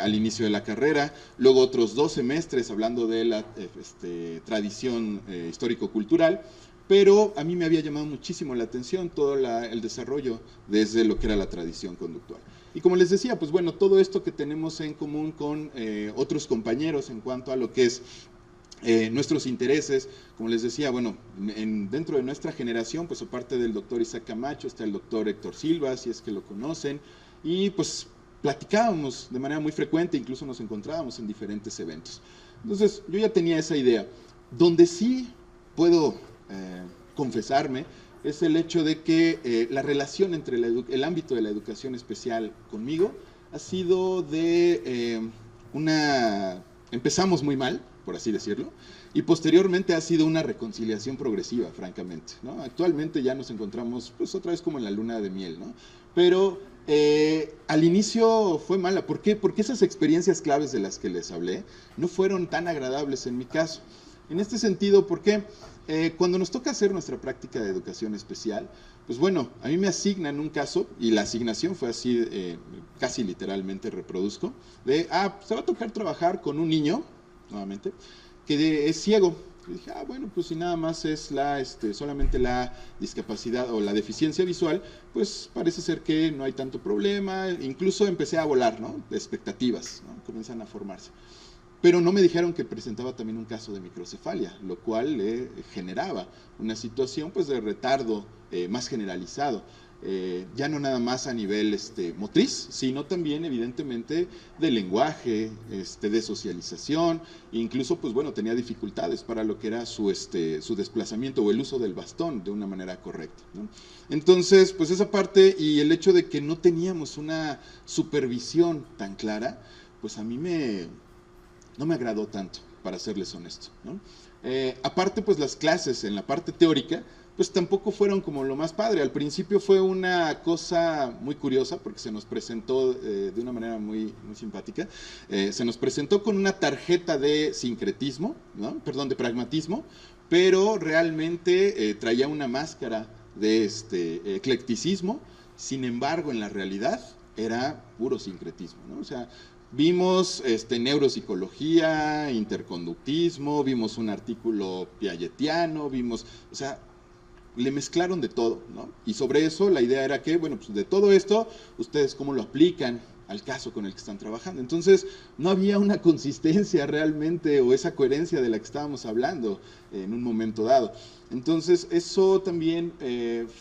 Al inicio de la carrera, luego otros 2 semestres hablando de la tradición histórico-cultural, pero a mí me había llamado muchísimo la atención todo el desarrollo desde lo que era la tradición conductual. Y como les decía, pues bueno, todo esto que tenemos en común con otros compañeros en cuanto a lo que es nuestros intereses, como les decía, bueno, dentro de nuestra generación, pues aparte del doctor Isaac Camacho, está el doctor Héctor Silva, si es que lo conocen, y pues platicábamos de manera muy frecuente, incluso nos encontrábamos en diferentes eventos. Entonces, yo ya tenía esa idea. Donde sí puedo confesarme es el hecho de que la relación entre el ámbito de la educación especial conmigo ha sido de empezamos muy mal, por así decirlo, y posteriormente ha sido una reconciliación progresiva, francamente, ¿no? Actualmente ya nos encontramos pues otra vez como en la luna de miel, ¿no? Pero al inicio fue mala. ¿Por qué? Porque esas experiencias claves de las que les hablé no fueron tan agradables en mi caso. En este sentido, ¿por qué? Cuando nos toca hacer nuestra práctica de educación especial, pues bueno, a mí me asignan un caso, y la asignación fue así, casi literalmente reproduzco, se va a tocar trabajar con un niño, nuevamente, que es ciego. Y dije, bueno, pues si nada más es solamente la discapacidad o la deficiencia visual, pues parece ser que no hay tanto problema. Incluso empecé a volar, ¿no? De expectativas, ¿no? Comienzan a formarse. Pero no me dijeron que presentaba también un caso de microcefalia, lo cual le generaba una situación pues de retardo más generalizado. Ya no nada más a nivel motriz, sino también evidentemente de lenguaje, de socialización, incluso pues bueno, tenía dificultades para lo que era su desplazamiento o el uso del bastón de una manera correcta, ¿no? Entonces, pues esa parte y el hecho de que no teníamos una supervisión tan clara, pues a mí no me agradó tanto, para serles honesto, ¿no? Aparte, pues las clases en la parte teórica, pues tampoco fueron como lo más padre. Al principio fue una cosa muy curiosa, porque se nos presentó de una manera muy simpática. Se nos presentó con una tarjeta de sincretismo, ¿no? Perdón, de pragmatismo, pero realmente traía una máscara de eclecticismo. Sin embargo, en la realidad era puro sincretismo, ¿no? O sea, vimos neuropsicología, interconductismo, vimos un artículo piagetiano, o sea, le mezclaron de todo, ¿no? Y sobre eso la idea era que, bueno, pues de todo esto, ustedes cómo lo aplican al caso con el que están trabajando. Entonces, no había una consistencia realmente o esa coherencia de la que estábamos hablando en un momento dado. Entonces, eso también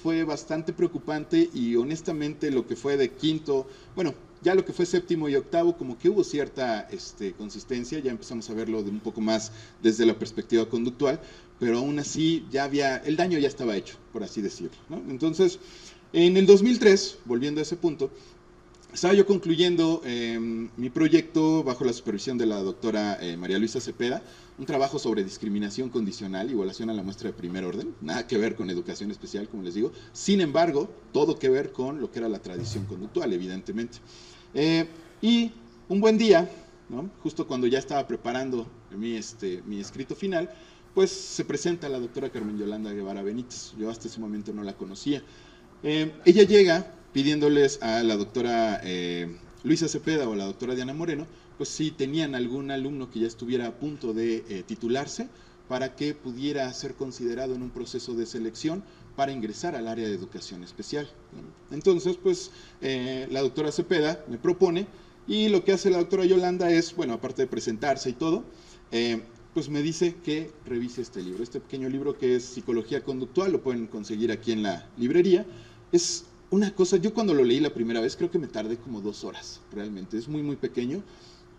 fue bastante preocupante y honestamente lo que fue de quinto, bueno, ya lo que fue séptimo y octavo, como que hubo cierta consistencia, ya empezamos a verlo de un poco más desde la perspectiva conductual, pero aún así el daño ya estaba hecho, por así decirlo, ¿no? Entonces, en el 2003, volviendo a ese punto, estaba yo concluyendo mi proyecto bajo la supervisión de la doctora María Luisa Cepeda, un trabajo sobre discriminación condicional, igualación a la muestra de primer orden, nada que ver con educación especial, como les digo, sin embargo, todo que ver con lo que era la tradición conductual, evidentemente. Y un buen día, ¿no? Justo cuando ya estaba preparando mi escrito final, pues se presenta la doctora Carmen Yolanda Guevara Benítez. Yo hasta ese momento no la conocía. Ella llega pidiéndoles a la doctora Luisa Cepeda o a la doctora Diana Moreno, pues si tenían algún alumno que ya estuviera a punto de titularse para que pudiera ser considerado en un proceso de selección para ingresar al área de educación especial. Entonces, pues la doctora Cepeda me propone y lo que hace la doctora Yolanda es, bueno, aparte de presentarse y todo, pues me dice que revise este libro, este pequeño libro que es Psicología Conductual, lo pueden conseguir aquí en la librería. Es una cosa, yo cuando lo leí la primera vez creo que me tardé como 2 horas, realmente, es muy pequeño,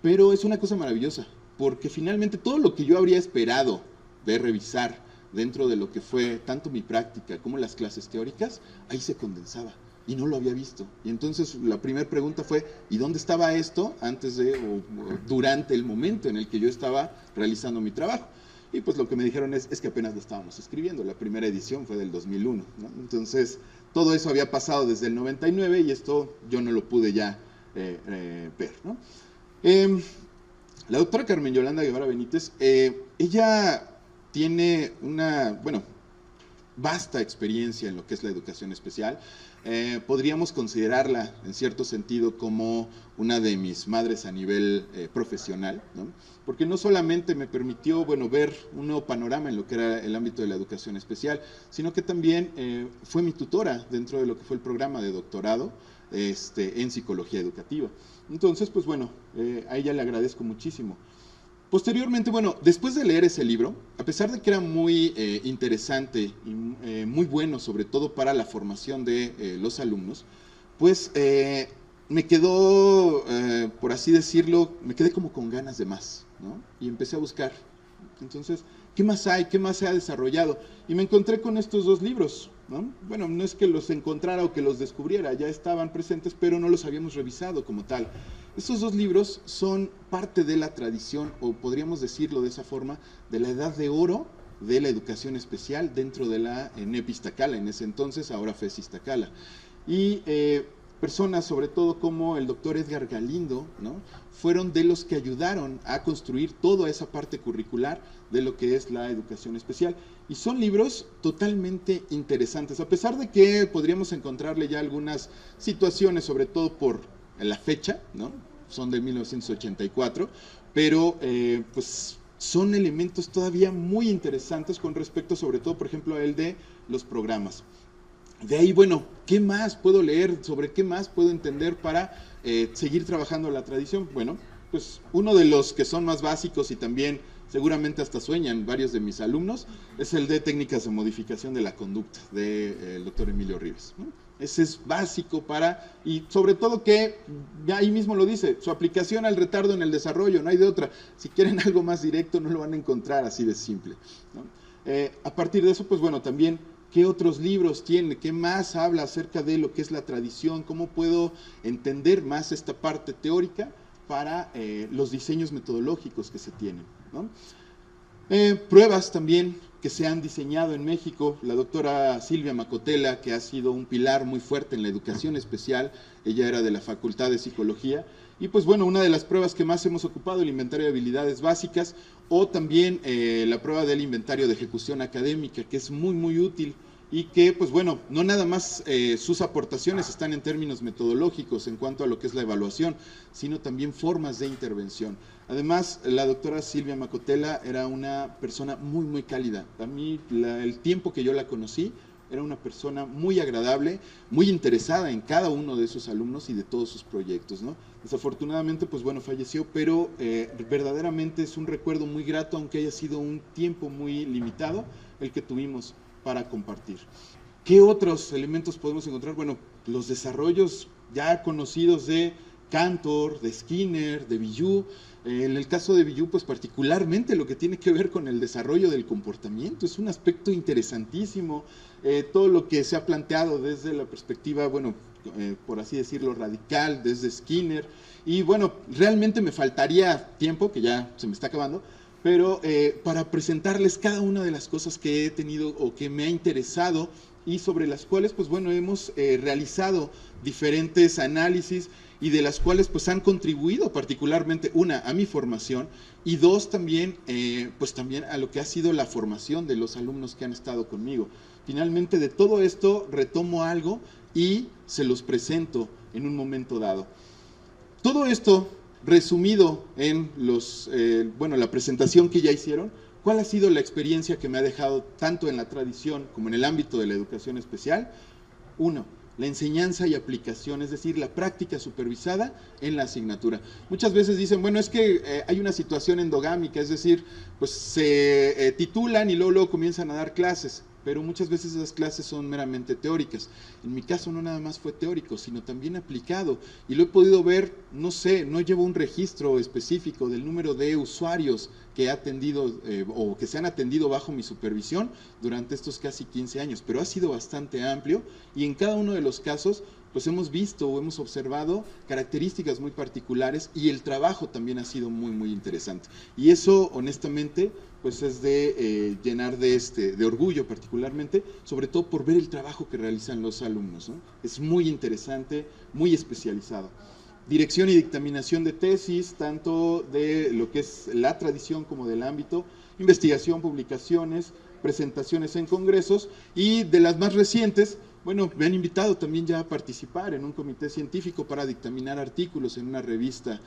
pero es una cosa maravillosa, porque finalmente todo lo que yo habría esperado de revisar dentro de lo que fue tanto mi práctica como las clases teóricas, ahí se condensaba. Y no lo había visto. Y entonces la primera pregunta fue, ¿y dónde estaba esto antes de o durante el momento en el que yo estaba realizando mi trabajo? y pues lo que me dijeron es que apenas lo estábamos escribiendo, la primera edición fue del 2001, ¿no? Entonces todo eso había pasado desde el 99 y esto yo no lo pude ya ver, ¿no? La doctora Carmen Yolanda Guevara Benítez, ella tiene una, vasta experiencia en lo que es la educación especial. Podríamos considerarla en cierto sentido como una de mis madres a nivel profesional, ¿no? Porque no solamente me permitió ver un nuevo panorama en lo que era el ámbito de la educación especial, sino que también fue mi tutora dentro de lo que fue el programa de doctorado en psicología educativa. Entonces, pues a ella le agradezco muchísimo. Posteriormente, después de leer ese libro, a pesar de que era muy interesante y muy bueno, sobre todo para la formación de los alumnos, pues me quedó, por así decirlo, me quedé como con ganas de más, ¿no? Y empecé a buscar. Entonces, ¿qué más hay? ¿Qué más se ha desarrollado? Y me encontré con estos dos libros, ¿no? Bueno, no es que los encontrara o que los descubriera, ya estaban presentes, pero no los habíamos revisado como tal. Estos dos libros son parte de la tradición, o podríamos decirlo de esa forma, de la edad de oro de la educación especial dentro de la NEP Iztacala, en ese entonces, ahora FES Iztacala. Y personas, sobre todo como el doctor Edgar Galindo, ¿no? Fueron de los que ayudaron a construir toda esa parte curricular de lo que es la educación especial. Y son libros totalmente interesantes, a pesar de que podríamos encontrarle ya algunas situaciones, sobre todo por la fecha, ¿no? Son de 1984, pero pues son elementos todavía muy interesantes con respecto, sobre todo, por ejemplo, a el de los programas. De ahí, ¿qué más puedo leer? ¿Sobre qué más puedo entender para seguir trabajando la tradición? Bueno, pues uno de los que son más básicos y también seguramente hasta sueñan varios de mis alumnos, es el de técnicas de modificación de la conducta del doctor Emilio Ribes, ¿no? Ese es básico y sobre todo que, ya ahí mismo lo dice, su aplicación al retardo en el desarrollo, no hay de otra. Si quieren algo más directo, no lo van a encontrar así de simple, ¿no? A partir de eso, pues también, ¿qué otros libros tiene? ¿Qué más habla acerca de lo que es la tradición? ¿Cómo puedo entender más esta parte teórica para los diseños metodológicos que se tienen, ¿no? Pruebas también que se han diseñado en México, la doctora Silvia Macotela, que ha sido un pilar muy fuerte en la educación especial, ella era de la Facultad de Psicología, y pues una de las pruebas que más hemos ocupado, el inventario de habilidades básicas, o también la prueba del inventario de ejecución académica, que es muy, muy útil, y que, pues no nada más sus aportaciones están en términos metodológicos en cuanto a lo que es la evaluación, sino también formas de intervención. Además, la doctora Silvia Macotela era una persona muy, muy cálida. A mí, el tiempo que yo la conocí, era una persona muy agradable, muy interesada en cada uno de sus alumnos y de todos sus proyectos, ¿no? Desafortunadamente, pues falleció, pero verdaderamente es un recuerdo muy grato, aunque haya sido un tiempo muy limitado el que tuvimos para compartir. ¿Qué otros elementos podemos encontrar? Los desarrollos ya conocidos de Cantor, de Skinner, de Bijoux. En el caso de Bijoux, pues particularmente lo que tiene que ver con el desarrollo del comportamiento, es un aspecto interesantísimo. Todo lo que se ha planteado desde la perspectiva, por así decirlo, radical, desde Skinner. Y realmente me faltaría tiempo, que ya se me está acabando, pero para presentarles cada una de las cosas que he tenido o que me ha interesado y sobre las cuales, pues hemos realizado diferentes análisis y de las cuales pues han contribuido particularmente, una, a mi formación y dos, también, pues también a lo que ha sido la formación de los alumnos que han estado conmigo. Finalmente, de todo esto retomo algo y se los presento en un momento dado. Todo esto resumido en la presentación que ya hicieron, ¿cuál ha sido la experiencia que me ha dejado tanto en la tradición como en el ámbito de la educación especial? Uno, la enseñanza y aplicación, es decir, la práctica supervisada en la asignatura. Muchas veces dicen, es que hay una situación endogámica, es decir, pues se titulan y luego comienzan a dar clases, pero muchas veces esas clases son meramente teóricas. En mi caso no nada más fue teórico, sino también aplicado, y lo he podido ver, no sé, no llevo un registro específico del número de usuarios que he atendido o que se han atendido bajo mi supervisión durante estos casi 15 años, pero ha sido bastante amplio y en cada uno de los casos pues hemos visto o hemos observado características muy particulares y el trabajo también ha sido muy, muy interesante. Y eso, honestamente, pues es de llenar de orgullo particularmente, sobre todo por ver el trabajo que realizan los alumnos, ¿no? Es muy interesante, muy especializado. Dirección y dictaminación de tesis, tanto de lo que es la tradición como del ámbito, investigación, publicaciones, presentaciones en congresos, y de las más recientes, bueno, me han invitado también ya a participar en un comité científico para dictaminar artículos en una revista.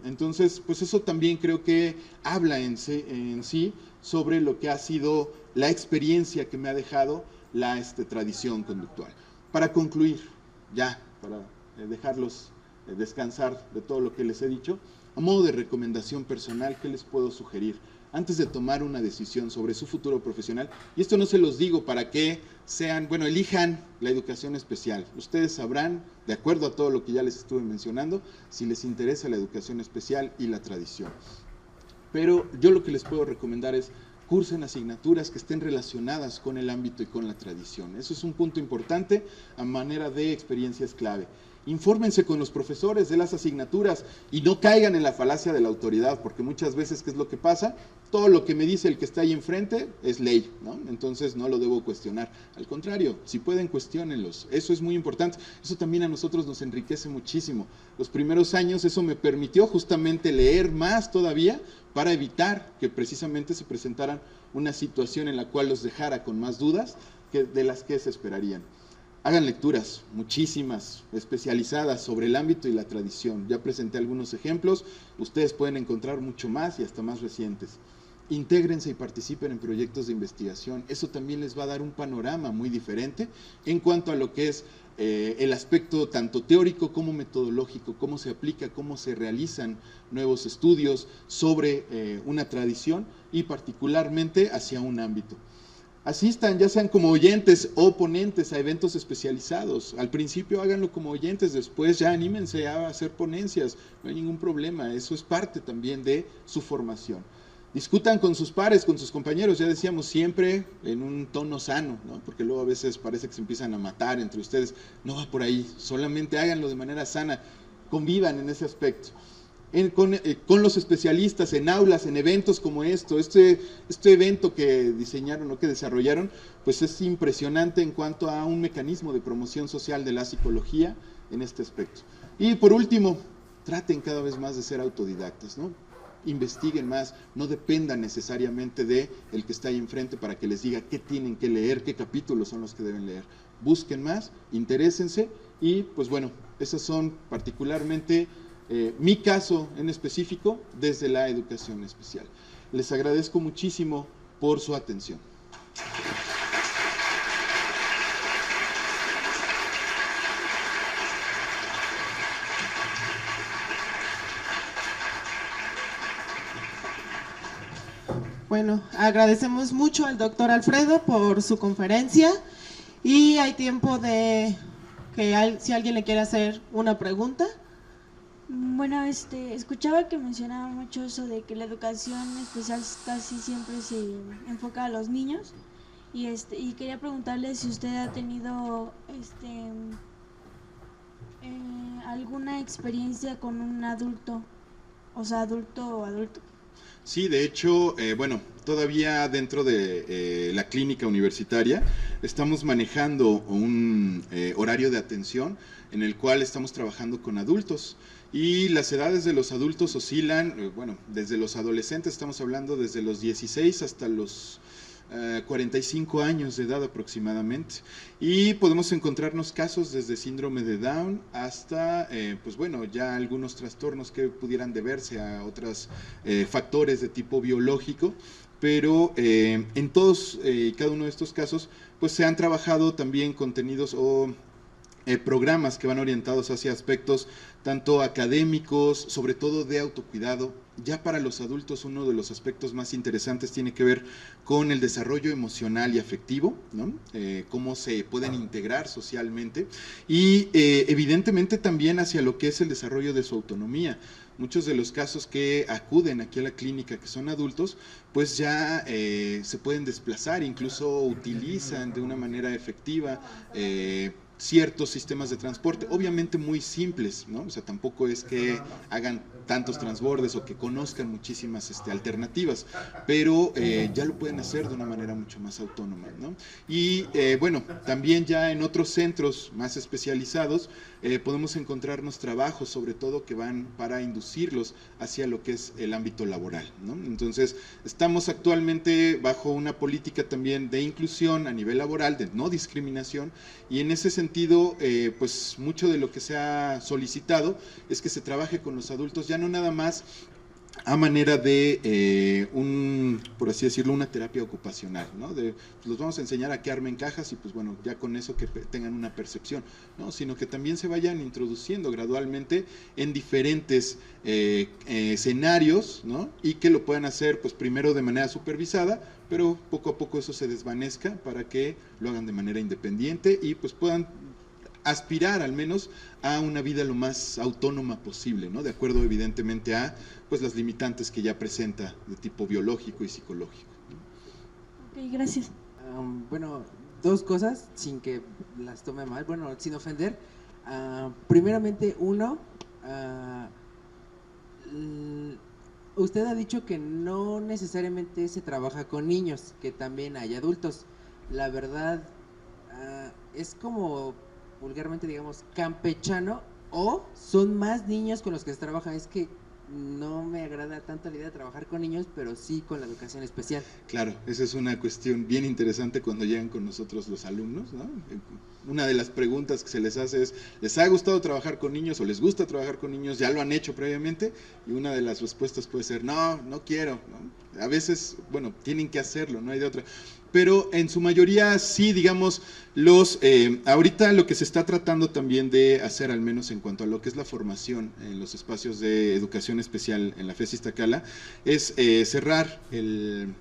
Entonces, pues eso también creo que habla en sí sobre lo que ha sido la experiencia que me ha dejado la tradición conductual. Para concluir, ya, para dejarlos descansar de todo lo que les he dicho, a modo de recomendación personal, ¿qué les puedo sugerir? Antes de tomar una decisión sobre su futuro profesional, y esto no se los digo para que sean, bueno, elijan la educación especial. Ustedes sabrán, de acuerdo a todo lo que ya les estuve mencionando, si les interesa la educación especial y la tradición. Pero yo lo que les puedo recomendar es cursen asignaturas que estén relacionadas con el ámbito y con la tradición. Eso es un punto importante a manera de experiencias clave. Infórmense con los profesores de las asignaturas y no caigan en la falacia de la autoridad, porque muchas veces, ¿qué es lo que pasa? Todo lo que me dice el que está ahí enfrente es ley, ¿no? Entonces no lo debo cuestionar. Al contrario, si pueden, cuestiónenlos. Eso es muy importante. Eso también a nosotros nos enriquece muchísimo. Los primeros años eso me permitió justamente leer más todavía para evitar que precisamente se presentaran una situación en la cual los dejara con más dudas de las que se esperarían. Hagan lecturas, muchísimas, especializadas sobre el ámbito y la tradición. Ya presenté algunos ejemplos, ustedes pueden encontrar mucho más y hasta más recientes. Intégrense y participen en proyectos de investigación. Eso también les va a dar un panorama muy diferente en cuanto a lo que es el aspecto tanto teórico como metodológico, cómo se aplica, cómo se realizan nuevos estudios sobre una tradición y particularmente hacia un ámbito. Asistan, ya sean como oyentes o ponentes a eventos especializados. Al principio háganlo como oyentes, después ya anímense a hacer ponencias, no hay ningún problema, eso es parte también de su formación. Discutan con sus pares, con sus compañeros, ya decíamos, siempre en un tono sano, ¿no? Porque luego a veces parece que se empiezan a matar entre ustedes. No va por ahí, solamente háganlo de manera sana, convivan en ese aspecto. Con los especialistas, en aulas, en eventos como este evento que diseñaron o que desarrollaron, pues es impresionante en cuanto a un mecanismo de promoción social de la psicología en este aspecto. Y por último, traten cada vez más de ser autodidactas, ¿no? Investiguen más, no dependan necesariamente de el que está ahí enfrente para que les diga qué tienen que leer, qué capítulos son los que deben leer. Busquen más, interésense y pues bueno, esas son particularmente mi caso en específico desde la educación especial. Les agradezco muchísimo por su atención. Bueno, agradecemos mucho al doctor Alfredo por su conferencia y hay tiempo de que si alguien le quiere hacer una pregunta. Bueno, escuchaba que mencionaba mucho eso de que la educación especial casi siempre se enfoca a los niños y quería preguntarle si usted ha tenido alguna experiencia con un adulto, o sea, adulto o adulto. Sí, de hecho, bueno, todavía dentro de la clínica universitaria estamos manejando un horario de atención en el cual estamos trabajando con adultos y las edades de los adultos oscilan, bueno, desde los adolescentes, estamos hablando desde los 16 hasta los 45 años de edad aproximadamente, y podemos encontrarnos casos desde síndrome de Down hasta, pues bueno, ya algunos trastornos que pudieran deberse a otros factores de tipo biológico, pero en todos y cada uno de estos casos, pues se han trabajado también contenidos o programas que van orientados hacia aspectos tanto académicos, sobre todo de autocuidado. Ya para los adultos uno de los aspectos más interesantes tiene que ver con el desarrollo emocional y afectivo, ¿no? Cómo se pueden integrar socialmente y evidentemente también hacia lo que es el desarrollo de su autonomía. Muchos de los casos que acuden aquí a la clínica que son adultos, pues ya se pueden desplazar, incluso utilizan de una manera efectiva ciertos sistemas de transporte, obviamente muy simples, ¿no? O sea, tampoco es que hagan tantos transbordes o que conozcan muchísimas alternativas, pero ya lo pueden hacer de una manera mucho más autónoma, ¿no? Y bueno, también ya en otros centros más especializados podemos encontrarnos trabajos, sobre todo que van para inducirlos hacia lo que es el ámbito laboral, ¿no? Entonces, estamos actualmente bajo una política también de inclusión a nivel laboral, de no discriminación, y en ese sentido, pues mucho de lo que se ha solicitado es que se trabaje con los adultos, ya no nada más a manera de por así decirlo, una terapia ocupacional, ¿no? Pues los vamos a enseñar a que armen cajas y pues bueno, ya con eso que tengan una percepción, ¿no? Sino que también se vayan introduciendo gradualmente en diferentes escenarios, ¿no? Y que lo puedan hacer pues primero de manera supervisada, pero poco a poco eso se desvanezca para que lo hagan de manera independiente y pues puedan aspirar al menos a una vida lo más autónoma posible, ¿no? De acuerdo evidentemente a pues las limitantes que ya presenta de tipo biológico y psicológico. Ok, gracias. Bueno, dos cosas, sin que las tome mal, bueno, sin ofender. Primeramente, usted ha dicho que no necesariamente se trabaja con niños, que también hay adultos. La verdad, es como vulgarmente digamos campechano, o son más niños con los que se trabaja. Es que no me agrada tanto la idea de trabajar con niños, pero sí con la educación especial. Claro, esa es una cuestión bien interesante cuando llegan con nosotros los alumnos, ¿no? Una de las preguntas que se les hace es, ¿les ha gustado trabajar con niños o les gusta trabajar con niños? ¿Ya lo han hecho previamente? Y una de las respuestas puede ser, no, no quiero, ¿no? A veces, bueno, tienen que hacerlo, no hay de otra. Pero en su mayoría sí, digamos, ahorita lo que se está tratando también de hacer, al menos en cuanto a lo que es la formación en los espacios de educación especial en la FES Iztacala, es cerrar el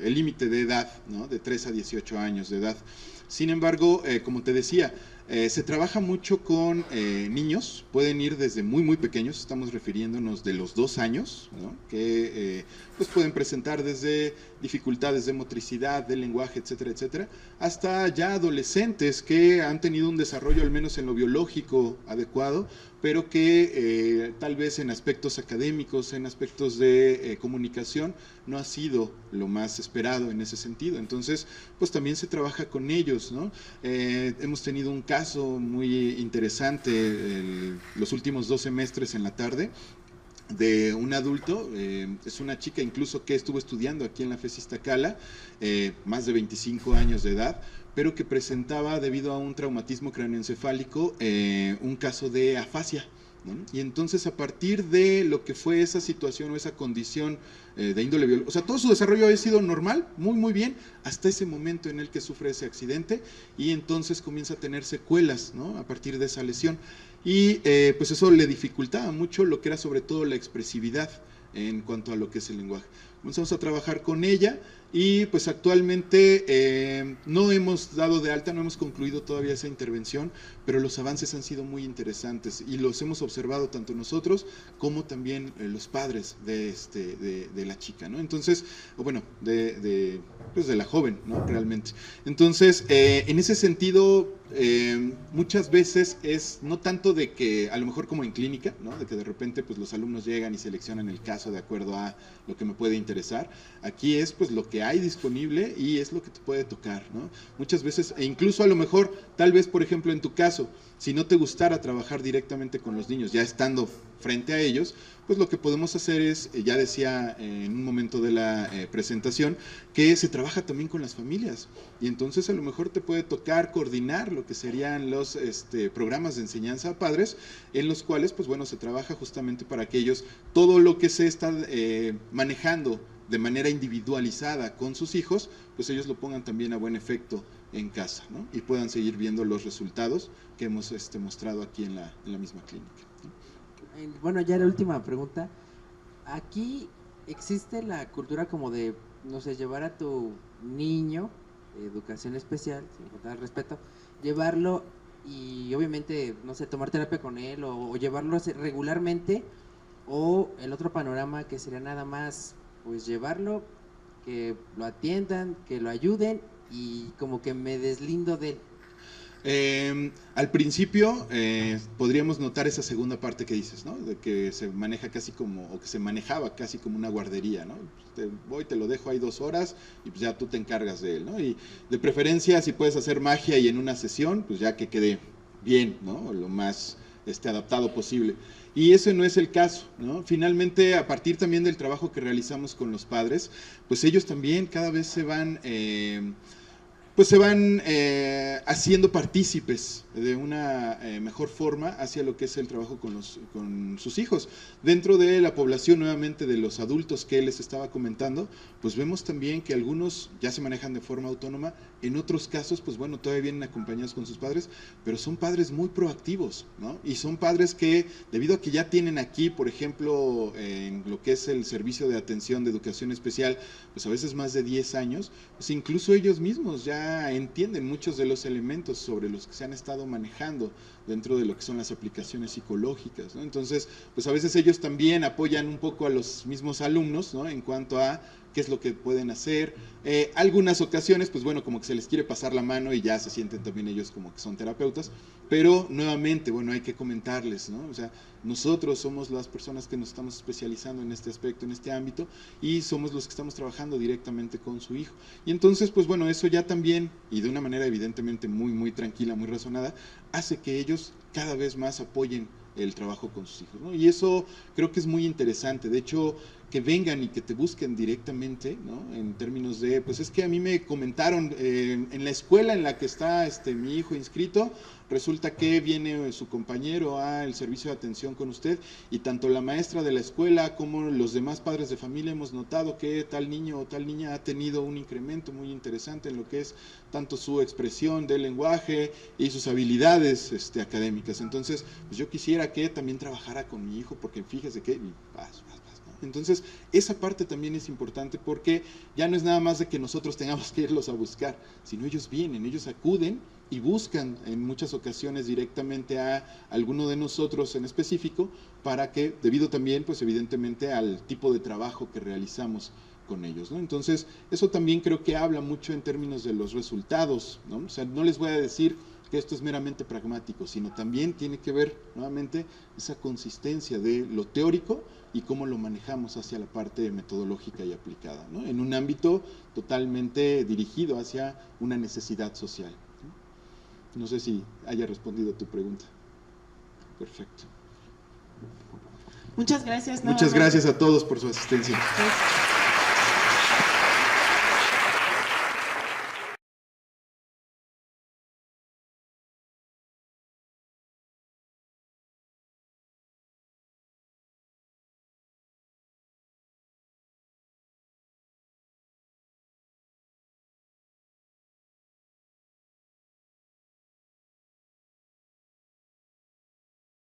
límite de edad, ¿no? De 3 a 18 años de edad. Sin embargo, como te decía, se trabaja mucho con niños, pueden ir desde muy muy pequeños, estamos refiriéndonos de los 2 años, ¿no? Que pues pueden presentar desde dificultades de motricidad, de lenguaje, etcétera, etcétera, hasta ya adolescentes que han tenido un desarrollo al menos en lo biológico adecuado, pero que tal vez en aspectos académicos, en aspectos de comunicación, no ha sido lo más esperado en ese sentido. Entonces, pues también se trabaja con ellos, ¿no? Hemos tenido un caso muy interesante los últimos 2 semestres en la tarde, de un adulto, es una chica incluso que estuvo estudiando aquí en la FES Iztacala, más de 25 años de edad, pero que presentaba, debido a un traumatismo cráneoencefálico, un caso de afasia, ¿no? Y entonces, a partir de lo que fue esa situación o esa condición de índole biológica, o sea, todo su desarrollo había sido normal, muy muy bien, hasta ese momento en el que sufre ese accidente, y entonces comienza a tener secuelas, ¿no? A partir de esa lesión. Y pues eso le dificultaba mucho lo que era sobre todo la expresividad en cuanto a lo que es el lenguaje. Comenzamos a trabajar con ella y pues actualmente no hemos dado de alta, no hemos concluido todavía esa intervención, pero los avances han sido muy interesantes y los hemos observado tanto nosotros como también los padres de la chica, ¿no? Entonces, bueno, pues de la joven, ¿no? Realmente. Entonces, en ese sentido, muchas veces es no tanto de que, a lo mejor como en clínica, ¿no? De que de repente pues los alumnos llegan y seleccionan el caso de acuerdo a lo que me puede interesar. Aquí es pues lo que hay disponible y es lo que te puede tocar, ¿no? Muchas veces, e incluso a lo mejor, tal vez por ejemplo en tu caso, si no te gustara trabajar directamente con los niños, ya estando frente a ellos, pues lo que podemos hacer es, ya decía en un momento de la presentación, que se trabaja también con las familias, y entonces a lo mejor te puede tocar coordinar lo que serían los programas de enseñanza a padres, en los cuales pues bueno, se trabaja justamente para que ellos, todo lo que se está manejando de manera individualizada con sus hijos, pues ellos lo pongan también a buen efecto en casa, ¿no? Y puedan seguir viendo los resultados que hemos mostrado aquí en la misma clínica, ¿no? Bueno, ya la última pregunta. Aquí existe la cultura como de, no sé, llevar a tu niño, educación especial, sin faltar respeto, llevarlo y obviamente, no sé, tomar terapia con él o llevarlo regularmente, o el otro panorama que sería nada más, pues llevarlo, que lo atiendan, que lo ayuden y como que me deslindo de él. Al principio podríamos notar esa segunda parte que dices, ¿no? De que se maneja casi como, o que se manejaba casi como una guardería, ¿no? Te lo dejo ahí 2 horas y pues ya tú te encargas de él, ¿no? Y de preferencia, si puedes hacer magia y en una sesión, pues ya que quede bien, ¿no? Lo más adaptado posible. Y ese no es el caso, ¿no? Finalmente, a partir también del trabajo que realizamos con los padres, pues ellos también cada vez se van haciendo partícipes de una mejor forma hacia lo que es el trabajo con sus hijos. Dentro de la población, nuevamente, de los adultos que les estaba comentando, pues vemos también que algunos ya se manejan de forma autónoma, en otros casos, pues bueno, todavía vienen acompañados con sus padres, pero son padres muy proactivos, ¿no? Y son padres que, debido a que ya tienen aquí, por ejemplo, en lo que es el servicio de atención de educación especial, pues a veces más de 10 años, pues incluso ellos mismos ya entienden muchos de los elementos sobre los que se han estado manejando dentro de lo que son las aplicaciones psicológicas, ¿no? Entonces, pues a veces ellos también apoyan un poco a los mismos alumnos, ¿no? En cuanto a qué es lo que pueden hacer. Algunas ocasiones, pues bueno, como que se les quiere pasar la mano y ya se sienten también ellos como que son terapeutas, pero nuevamente, bueno, hay que comentarles, ¿no? O sea, nosotros somos las personas que nos estamos especializando en este aspecto, en este ámbito, y somos los que estamos trabajando directamente con su hijo. Y entonces, pues bueno, eso ya también, y de una manera evidentemente muy, muy tranquila, muy razonada, hace que ellos cada vez más apoyen el trabajo con sus hijos, ¿no? Y eso creo que es muy interesante. De hecho, que vengan y que te busquen directamente, ¿no? En términos de, pues es que a mí me comentaron en la escuela en la que está mi hijo inscrito, resulta que viene su compañero al servicio de atención con usted y tanto la maestra de la escuela como los demás padres de familia hemos notado que tal niño o tal niña ha tenido un incremento muy interesante en lo que es tanto su expresión del lenguaje y sus habilidades académicas. Entonces, pues yo quisiera que también trabajara con mi hijo porque fíjese que... Entonces, esa parte también es importante porque ya no es nada más de que nosotros tengamos que irlos a buscar, sino ellos vienen, ellos acuden y buscan en muchas ocasiones directamente a alguno de nosotros en específico para que, debido también, pues evidentemente al tipo de trabajo que realizamos con ellos, ¿no? Entonces, eso también creo que habla mucho en términos de los resultados, ¿no? O sea, no les voy a decir que esto es meramente pragmático, sino también tiene que ver, nuevamente, esa consistencia de lo teórico y cómo lo manejamos hacia la parte metodológica y aplicada, ¿no? En un ámbito totalmente dirigido hacia una necesidad social. No sé si haya respondido a tu pregunta. Perfecto. Muchas gracias. Muchas gracias a todos por su asistencia. Gracias.